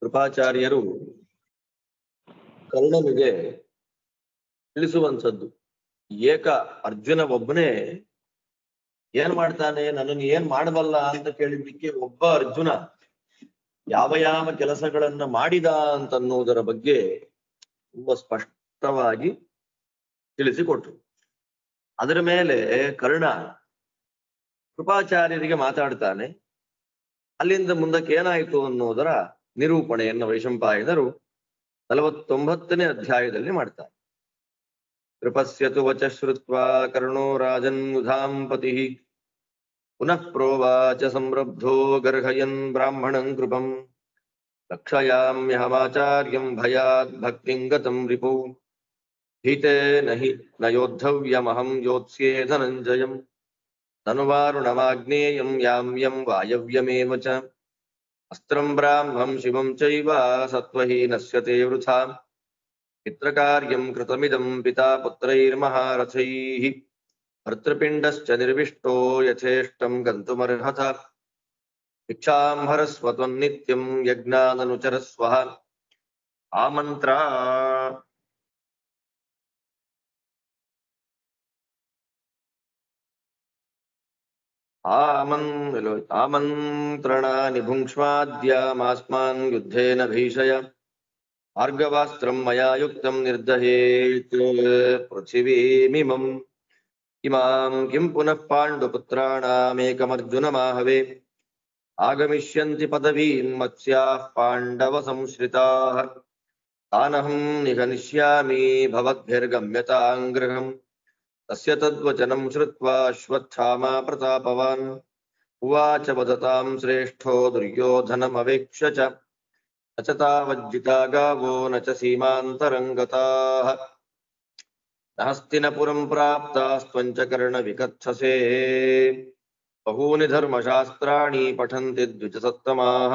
ಕೃಪಾಚಾರ್ಯರು ಕರ್ಣನಿಗೆ ತಿಳಿಸುವಂಥದ್ದು. ಏಕ ಅರ್ಜುನ ಒಬ್ಬನೇ ಏನ್ ಮಾಡ್ತಾನೆ, ನನ್ನನ್ನು ಏನ್ ಮಾಡಬಲ್ಲ ಅಂತ ಕೇಳಿದ್ದಕ್ಕೆ ಒಬ್ಬ ಅರ್ಜುನ ಯಾವ ಯಾವ ಕೆಲಸಗಳನ್ನ ಮಾಡಿದ ಅಂತನ್ನುವುದರ ಬಗ್ಗೆ ತುಂಬಾ ಸ್ಪಷ್ಟವಾಗಿ ತಿಳಿಸಿಕೊಟ್ರು. ಅದರ ಮೇಲೆ ಕರ್ಣ ಕೃಪಾಚಾರ್ಯರಿಗೆ ಮಾತಾಡ್ತಾನೆ. ಅಲ್ಲಿಂದ ಮುಂದಕ್ಕೆ ಏನಾಯ್ತು ಅನ್ನೋದರ ನಿರೂಪಣೆಯನ್ನು ವೈಶಂಪಾಯನರು 49ನೇ ಅಧ್ಯಾಯದಲ್ಲಿ ಮಾಡ್ತಾರೆ. ಕೃಪಸ್ಯತು ವಚ ಶ್ರುತ್ವಾ ಕರ್ಣೋ ರಾಜನ್ ಯುಧಾಂಪತಿ ಪುನಃ ಪ್ರೋವಾಚ ಸಂರಬ್ಧೋ ಗರ್ಹಯನ್ ಬ್ರಾಹ್ಮಣಂ ಕೃಪಂ ರಕ್ಷಯಾಮ್ಯಹಮಾಚಾರ್ಯಂ ಭಯಾದ್ ಭಕ್ತಿಂ ಗತಂ ರಿಪು ಭೀತೇನ ಹಿ ನ ಯೋದ್ಧವ್ಯಮಹಂ ಯೋತ್ಸ್ಯೇ ಧನಂಜಯಂ ತನುವಾರುಣಮಾಗ್ನೇಯಂ ಯಾಮ್ಯಂ ವಾಯವ್ಯಮೇವ ಚ ಅಸ್ತ್ರಂ ಬ್ರಾಹ್ಮಂ ಶಿವಂ ಚೈವ ಸತ್ವಹೀನಸ್ಯ ತೇ ವೃಥಾ ಪಿತೃಕಾರ್ಯಂ ಕೃತಮಿದಂ ಪಿತಾ ಪುತ್ರೈರ್ಮಹಾರಥೈಃ ಭರ್ತೃಪಿಂಡಶ್ಚ ನಿರ್ವಿಷ್ಟೋ ಯಥೇಷ್ಟಂ ಗಂತುಮರ್ಹತ ಭಿಕ್ಷಾಂ ಹರಸ್ವ ತ್ವನ್ನಿತ್ಯಂ ಯಜ್ಞಾನನುಚರಸ್ವ ಆಮಂತ್ರ ಆಮಂತ್ರಣಾನಿ ಭುಂಕ್ಷ್ವಾದ್ಯಾಮಾಸ್ಮಾನ್ ಯುದ್ಧೇನ ಭೀಷಯ ಭಾರ್ಗವಾಸ್ತ್ರಂ ಮಯಾ ಯುಕ್ತಂ ನಿರ್ದಹೇತ್ ಪೃಥಿವೀಮಿಮಂ ಇಮಾಂ ಕಿಂ ಪುನಃ ಪಾಂಡುಪುತ್ರಾಣಾಮೇಕಮರ್ಜುನಮಾಹವೇ ಆಗಮಿಷ್ಯಂತಿ ಪದವೀಂ ಮತ್ಸ್ಯಾಃ ಪಾಂಡವ ಸಂಶ್ರಿತಾಃ ತಾನಹಂ ನಿಘನಿಷ್ಯಾಮಿ ಭವದ್ಭಿರ್ಗಮ್ಯತಾಂ ಗೃಹಂ ತಸ್ಯ ತದ್ವಚನಂ ಶ್ರುತ್ವಾ ಅಶ್ವತ್ಥಾಮಾ ಪ್ರತಾಪವಾನ್ ಉವಾಚ ವದತಾಂ ಶ್ರೇಷ್ಠೋ ದುರ್ಯೋಧನಮವೇಕ್ಷ್ಯ ಚ ನ ಚ ತಾವಜ್ಜಿತಾ ಗಾವೋ ನ ಚ ಸೀಮಾಂತರಂಗತಾಃ ನ ಹಸ್ತಿನಪುರಂ ಪ್ರಾಪ್ತಾಸ್ತ್ವಂಚ ಕರ್ಣವಿಕಥಸೇ ಬಹೂನಿ ಧರ್ಮಶಾಸ್ತ್ರಾಣಿ ಪಠಂತಿ ದ್ವಿಜಸತ್ತಮಾಃ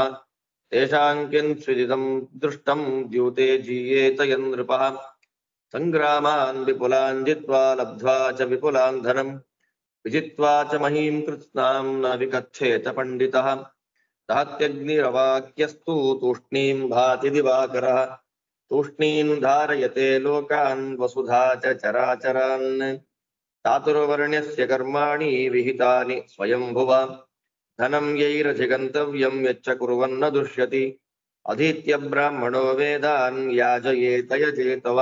ತೇಷಾಂ ಕಿಂಚಿದಿದಂ ದೃಷ್ಟಂ ದ್ಯೂತೆ ಜೀಯೇತ ಯನ್ನೃಪಃ ಸಂಗ್ರಾಮಾನ್ ವಿಪುಲಾನ್ ಜಿತ್ವಾ ಲಬ್ಧ್ವಾ ಚ ವಿಪುಲಾನ್ ಧನಂ ವಿಜಿತ್ವಾ ಚ ಮಹೀಂ ಕೃತ್ಸ್ನಾಂ ನ ವಿಕಥ್ಯೇತ ಪಂಡಿತಃ ದಾತ್ಯಗ್ನಿರವಾಕ್ಯಸ್ತು ತೂಷ್ಣೀಂ ಭಾತಿ ದಿವಾಕರಃ ತೂಷ್ಣೀಂ ಧಾರಯತೆ ಲೋಕಾನ್ ವಸುಧಾ ಚ ಚರಾಚರಾನ್ ಚಾತುರ್ವರ್ಣ್ಯಸ್ಯ ಕರ್ಮಾಣಿ ವಿಹಿತಾನಿ ಸ್ವಯಂಭುವ ಧನಂ ಯೈರಧಿಗಂತವ್ಯಂ ಯಚ್ಚ ಕುರ್ವನ್ನ ದುಷ್ಯತಿ ಅಧೀತ್ಯ ಬ್ರಾಹ್ಮಣೋ ವೇದಾನ್ ಯಾಜಯೇತ ಯಜೇತವ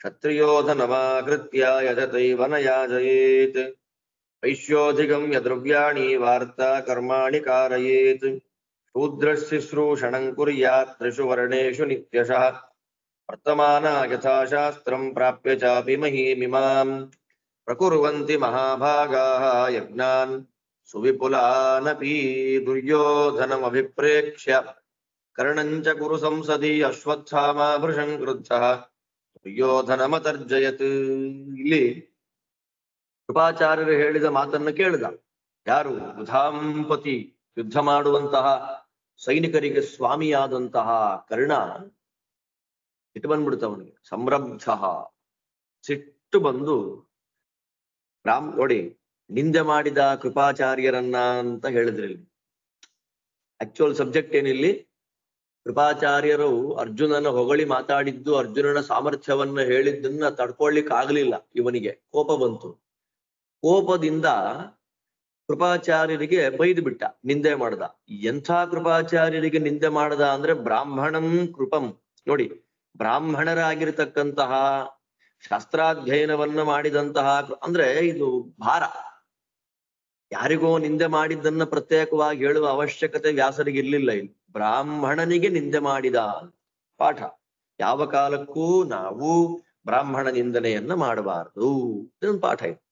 ಕ್ಷತ್ರಿಯೋ ಧನಮಾಕೃತ್ಯ ಯಜತೈವ ನ ಯಾಜಯೇತ್ ವೈಶ್ಯೋಧಿಗಂ ಯದ್ರವ್ಯಾಣಿ ವಾರ್ತಾ ಕರ್ಮಾಣಿ ಕಾರಯೇತ್ ಶೂದ್ರಶುಶ್ರೂಷಣಂ ಕುರ್ಯಾತ್ ತ್ರಿಷು ವರ್ಣೇಷು ನಿತ್ಯಶಃ ವರ್ತಮಾನ ಯಥಾಶಾಸ್ತ್ರಂ ಪ್ರಾಪ್ಯ ಚಾಪಿ ಮಹೀಮಿಮಾಂ ಪ್ರಕುರ್ವಂತಿ ಮಹಾಭಾಗಾಃ ಯಜ್ಞಾನ್ ಸುವಿಪುಲಾನಪಿ ದುರ್ಯೋಧನಮಭಿಪ್ರೇಕ್ಷ್ಯ ಕರ್ಣಂಚ ಕುರು ಸಂಸದಿ ಅಶ್ವತ್ಥಾಮಾ ಭೃಶಂ ಕ್ರುದ್ಧಃ ದುರ್ಯೋಧನಮತರ್ಜಯತ್. ಇಲ್ಲಿ ಕೃಪಾಚಾರ್ಯರು ಹೇಳಿದ ಮಾತನ್ನು ಕೇಳಿದ ಯಾರು? ಯುಧಾಂಪತಿ, ಯುದ್ಧ ಮಾಡುವಂತಹ ಸೈನಿಕರಿಗೆ ಸ್ವಾಮಿಯಾದಂತಹ ಕರ್ಣ ಸಿಟ್ಟು ಬಂದ್ಬಿಡ್ತವನಿಗೆ. ಸಂರಬ್ಧ, ಸಿಟ್ಟು ಬಂದು ನೋಡಿ ನಿಂದೆ ಮಾಡಿದ ಕೃಪಾಚಾರ್ಯರನ್ನ ಅಂತ ಹೇಳಿದ್ರಿ. ಆಕ್ಚುಯಲ್ ಸಬ್ಜೆಕ್ಟ್ ಏನಿಲ್ಲಿ, ಕೃಪಾಚಾರ್ಯರು ಅರ್ಜುನನ ಹೊಗಳಿ ಮಾತಾಡಿದ್ದು, ಅರ್ಜುನನ ಸಾಮರ್ಥ್ಯವನ್ನ ಹೇಳಿದ್ದನ್ನ ತಡ್ಕೊಳ್ಲಿಕ್ಕೆ ಆಗ್ಲಿಲ್ಲ. ಇವನಿಗೆ ಕೋಪ ಬಂತು. ಕೋಪದಿಂದ ಕೃಪಾಚಾರ್ಯರಿಗೆ ಬೈದು ಬಿಟ್ಟ, ನಿಂದೆ ಮಾಡ್ದ. ಎಂಥ ಕೃಪಾಚಾರ್ಯರಿಗೆ ನಿಂದೆ ಮಾಡ್ದ ಅಂದ್ರೆ ಬ್ರಾಹ್ಮಣಂ ಕೃಪಂ. ನೋಡಿ, ಬ್ರಾಹ್ಮಣರಾಗಿರ್ತಕ್ಕಂತಹ ಶಾಸ್ತ್ರಾಧ್ಯಯನವನ್ನ ಮಾಡಿದಂತಹ ಅಂದ್ರೆ ಇದು ಭಾರ. ಯಾರಿಗೋ ನಿಂದೆ ಮಾಡಿದ್ದನ್ನ ಪ್ರತ್ಯೇಕವಾಗಿ ಹೇಳುವ ಅವಶ್ಯಕತೆ ವ್ಯಾಸರಿಗೆ ಇರ್ಲಿಲ್ಲ. ಇಲ್ಲಿ ಬ್ರಾಹ್ಮಣನಿಗೆ ನಿಂದೆ ಮಾಡಿದ ಪಾಠ. ಯಾವ ಕಾಲಕ್ಕೂ ನಾವು ಬ್ರಾಹ್ಮಣ ನಿಂದನೆಯನ್ನ ಮಾಡಬಾರದು. ಇದೊಂದು ಪಾಠ ಇದೆ.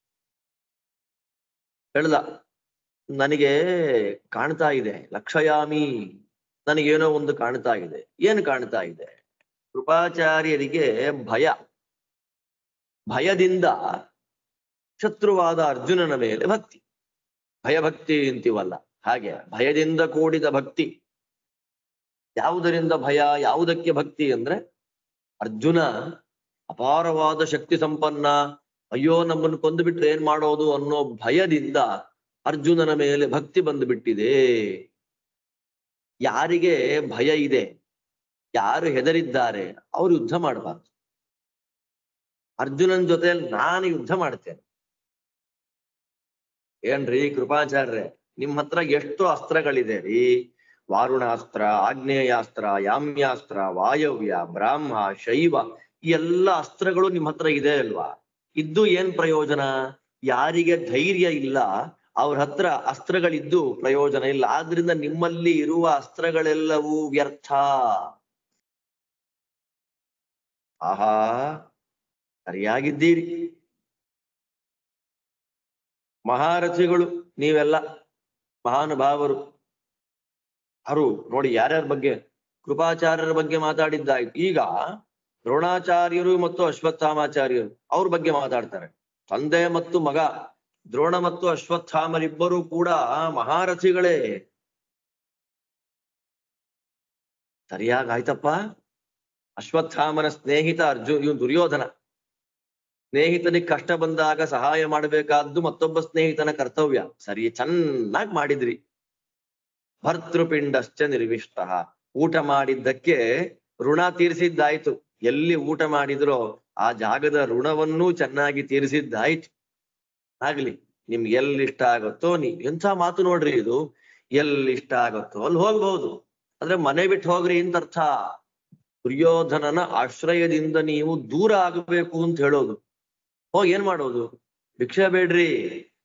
ಹೇಳ್ದ, ನನಗೆ ಕಾಣ್ತಾ ಇದೆ, ಲಕ್ಷಯಾಮಿ, ನನಗೇನೋ ಒಂದು ಕಾಣ್ತಾ ಇದೆ. ಏನು ಕಾಣ್ತಾ ಇದೆ? ಕೃಪಾಚಾರ್ಯರಿಗೆ ಭಯ. ಭಯದಿಂದ ಶತ್ರುವಾದ ಅರ್ಜುನನ ಮೇಲೆ ಭಕ್ತಿ. ಭಯಭಕ್ತಿ ಅಂತೀವಲ್ಲ ಹಾಗೆ, ಭಯದಿಂದ ಕೂಡಿದ ಭಕ್ತಿ. ಯಾವುದರಿಂದ ಭಯ, ಯಾವುದಕ್ಕೆ ಭಕ್ತಿ ಅಂದ್ರೆ ಅರ್ಜುನ ಅಪಾರವಾದ ಶಕ್ತಿ ಸಂಪನ್ನ, ಅಯ್ಯೋ ನಮ್ಮನ್ನು ಕೊಂದು ಬಿಟ್ರೆ ಏನ್ ಮಾಡೋದು ಅನ್ನೋ ಭಯದಿಂದ ಅರ್ಜುನನ ಮೇಲೆ ಭಕ್ತಿ ಬಂದು ಬಿಟ್ಟಿದೆ. ಯಾರಿಗೆ ಭಯ ಇದೆ, ಯಾರು ಹೆದರಿದ್ದಾರೆ ಅವ್ರು ಯುದ್ಧ ಮಾಡಬಾರ್ದು. ಅರ್ಜುನನ್ ಜೊತೆಯಲ್ಲಿ ನಾನು ಯುದ್ಧ ಮಾಡ್ತೇನೆ. ಏನ್ರಿ ಕೃಪಾಚಾರ್ಯ, ನಿಮ್ ಹತ್ರ ಎಷ್ಟು ಅಸ್ತ್ರಗಳಿದೆ ರೀ? ವಾರುಣಾಸ್ತ್ರ, ಆಗ್ನೇಯಾಸ್ತ್ರ, ಯಾಮ್ಯಾಸ್ತ್ರ, ವಾಯವ್ಯ, ಬ್ರಾಹ್ಮ, ಶೈವ, ಈ ಎಲ್ಲ ಅಸ್ತ್ರಗಳು ನಿಮ್ ಹತ್ರ ಇದೆ ಅಲ್ವಾ? ಇದ್ದು ಏನ್ ಪ್ರಯೋಜನ? ಯಾರಿಗೆ ಧೈರ್ಯ ಇಲ್ಲ ಅವ್ರ ಹತ್ರ ಅಸ್ತ್ರಗಳಿದ್ದು ಪ್ರಯೋಜನ ಇಲ್ಲ. ಆದ್ರಿಂದ ನಿಮ್ಮಲ್ಲಿ ಇರುವ ಅಸ್ತ್ರಗಳೆಲ್ಲವೂ ವ್ಯರ್ಥ. ಆಹಾ, ಸರಿಯಾಗಿದ್ದೀರಿ. ಮಹಾರಥಿಗಳು ನೀವೆಲ್ಲ, ಮಹಾನುಭಾವರು. ಅವರು ನೋಡಿ ಯಾರ್ಯಾರ ಬಗ್ಗೆ, ಕೃಪಾಚಾರ್ಯರ ಬಗ್ಗೆ ಮಾತಾಡಿದ್ದಾಯ್ತು. ಈಗ ದ್ರೋಣಾಚಾರ್ಯರು ಮತ್ತು ಅಶ್ವತ್ಥಾಮಾಚಾರ್ಯರು ಅವ್ರ ಬಗ್ಗೆ ಮಾತಾಡ್ತಾರೆ. ತಂದೆ ಮತ್ತು ಮಗ ದ್ರೋಣ ಮತ್ತು ಅಶ್ವತ್ಥಾಮರಿಬ್ಬರು ಕೂಡ ಮಹಾರಥಿಗಳೇ. ಸರಿಯಾಗಾಯ್ತಪ್ಪ. ಅಶ್ವತ್ಥಾಮನ ಸ್ನೇಹಿತ ಇವನು ದುರ್ಯೋಧನ. ಸ್ನೇಹಿತನಿಗೆ ಕಷ್ಟ ಬಂದಾಗ ಸಹಾಯ ಮಾಡಬೇಕಾದ್ದು ಮತ್ತೊಬ್ಬ ಸ್ನೇಹಿತನ ಕರ್ತವ್ಯ. ಸರಿ, ಚೆನ್ನಾಗಿ ಮಾಡಿದ್ರಿ. ಭರ್ತೃಪಿಂಡಶ್ಚ ನಿರ್ವಿಷ್ಟ. ಊಟ ಮಾಡಿದ್ದಕ್ಕೆ ಋಣ ತೀರಿಸಿದ್ದಾಯ್ತು. ಎಲ್ಲಿ ಊಟ ಮಾಡಿದ್ರೋ ಆ ಜಾಗದ ಋಣವನ್ನೂ ಚೆನ್ನಾಗಿ ತೀರಿಸಿದ್ದಾಯ್ತು. ಆಗ್ಲಿ, ನಿಮ್ಗೆ ಎಲ್ಲಿ ಇಷ್ಟ ಆಗುತ್ತೋ ಎಂಥ ಮಾತು ನೋಡ್ರಿ ಇದು. ಎಲ್ಲಿ ಇಷ್ಟ ಆಗುತ್ತೋ ಅಲ್ಲಿ ಹೋಗ್ಬಹುದು, ಅಂದ್ರೆ ಮನೆ ಬಿಟ್ಟು ಹೋಗ್ರಿ ಅಂತ ಅರ್ಥ. ದುರ್ಯೋಧನನ ಆಶ್ರಯದಿಂದ ನೀವು ದೂರ ಆಗಬೇಕು ಅಂತ ಹೇಳೋದು. ಹೋಗಿ ಏನ್ ಮಾಡೋದು? ಭಿಕ್ಷೆ ಬೇಡ್ರಿ,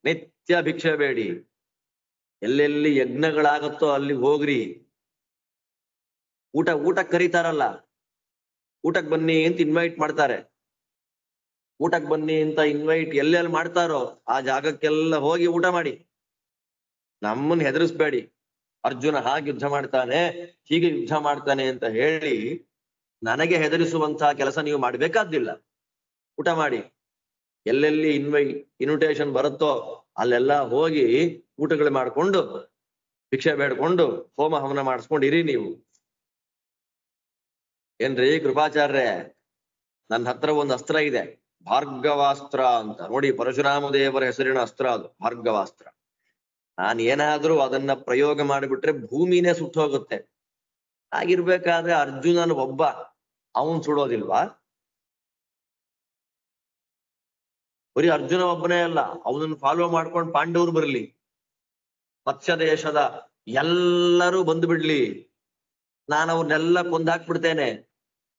ನಿತ್ಯ ಭಿಕ್ಷೆ ಬೇಡಿ. ಎಲ್ಲೆಲ್ಲಿ ಯಜ್ಞಗಳಾಗತ್ತೋ ಅಲ್ಲಿ ಹೋಗ್ರಿ. ಊಟಕ್ಕೆ ಕರೀತಾರಲ್ಲ, ಊಟಕ್ಕೆ ಬನ್ನಿ ಅಂತ ಇನ್ವೈಟ್ ಮಾಡ್ತಾರೆ. ಊಟಕ್ಕೆ ಬನ್ನಿ ಅಂತ ಇನ್ವೈಟ್ ಎಲ್ಲೆಲ್ಲಿ ಮಾಡ್ತಾರೋ ಆ ಜಾಗಕ್ಕೆಲ್ಲ ಹೋಗಿ ಊಟ ಮಾಡಿ. ನಮ್ಮನ್ನ ಹೆದರಿಸ್ಬೇಡಿ. ಅರ್ಜುನ ಹಾಗೆ ಯುದ್ಧ ಮಾಡ್ತಾನೆ, ಹೀಗೆ ಯುದ್ಧ ಮಾಡ್ತಾನೆ ಅಂತ ಹೇಳಿ ನನಗೆ ಹೆದರಿಸುವಂತಹ ಕೆಲಸ ನೀವು ಮಾಡ್ಬೇಕಾದ್ದಿಲ್ಲ. ಊಟ ಮಾಡಿ. ಎಲ್ಲೆಲ್ಲಿ ಇನ್ವಿಟೇಷನ್ ಬರುತ್ತೋ ಅಲ್ಲೆಲ್ಲ ಹೋಗಿ ಊಟಗಳು ಮಾಡ್ಕೊಂಡು ಭಿಕ್ಷೆ ಬೇಡ್ಕೊಂಡು ಹೋಮ ಹವನ ಮಾಡಿಸ್ಕೊಂಡಿರಿ ನೀವು. ಏನ್ರಿ ಕೃಪಾಚಾರ್ಯ, ನನ್ನ ಹತ್ರ ಒಂದು ಅಸ್ತ್ರ ಇದೆ, ಭಾರ್ಗವಾಸ್ತ್ರ ಅಂತ. ನೋಡಿ, ಪರಶುರಾಮ ದೇವರ ಹೆಸರಿನ ಅಸ್ತ್ರ ಅದು, ಭಾರ್ಗವಾಸ್ತ್ರ. ನಾನು ಏನಾದ್ರೂ ಅದನ್ನ ಪ್ರಯೋಗ ಮಾಡಿಬಿಟ್ರೆ ಭೂಮಿನೇ ಸುಟ್ಟು ಹೋಗುತ್ತೆ. ಹಾಗಿರ್ಬೇಕಾದ್ರೆ ಅರ್ಜುನನ ಒಬ್ಬ ಅವನ್ ಸುಡೋದಿಲ್ವಾ? ಬರೀ ಅರ್ಜುನ ಒಬ್ಬನೇ ಅಲ್ಲ, ಅವನನ್ನು ಫಾಲೋ ಮಾಡ್ಕೊಂಡು ಪಾಂಡವರು ಬರ್ಲಿ, ಮತ್ಸ್ಯ ದೇಶದ ಎಲ್ಲರೂ ಬಂದು ಬಿಡ್ಲಿ, ನಾನು ಅವ್ರನ್ನೆಲ್ಲ ಕೊಂದಾಕ್ಬಿಡ್ತೇನೆ.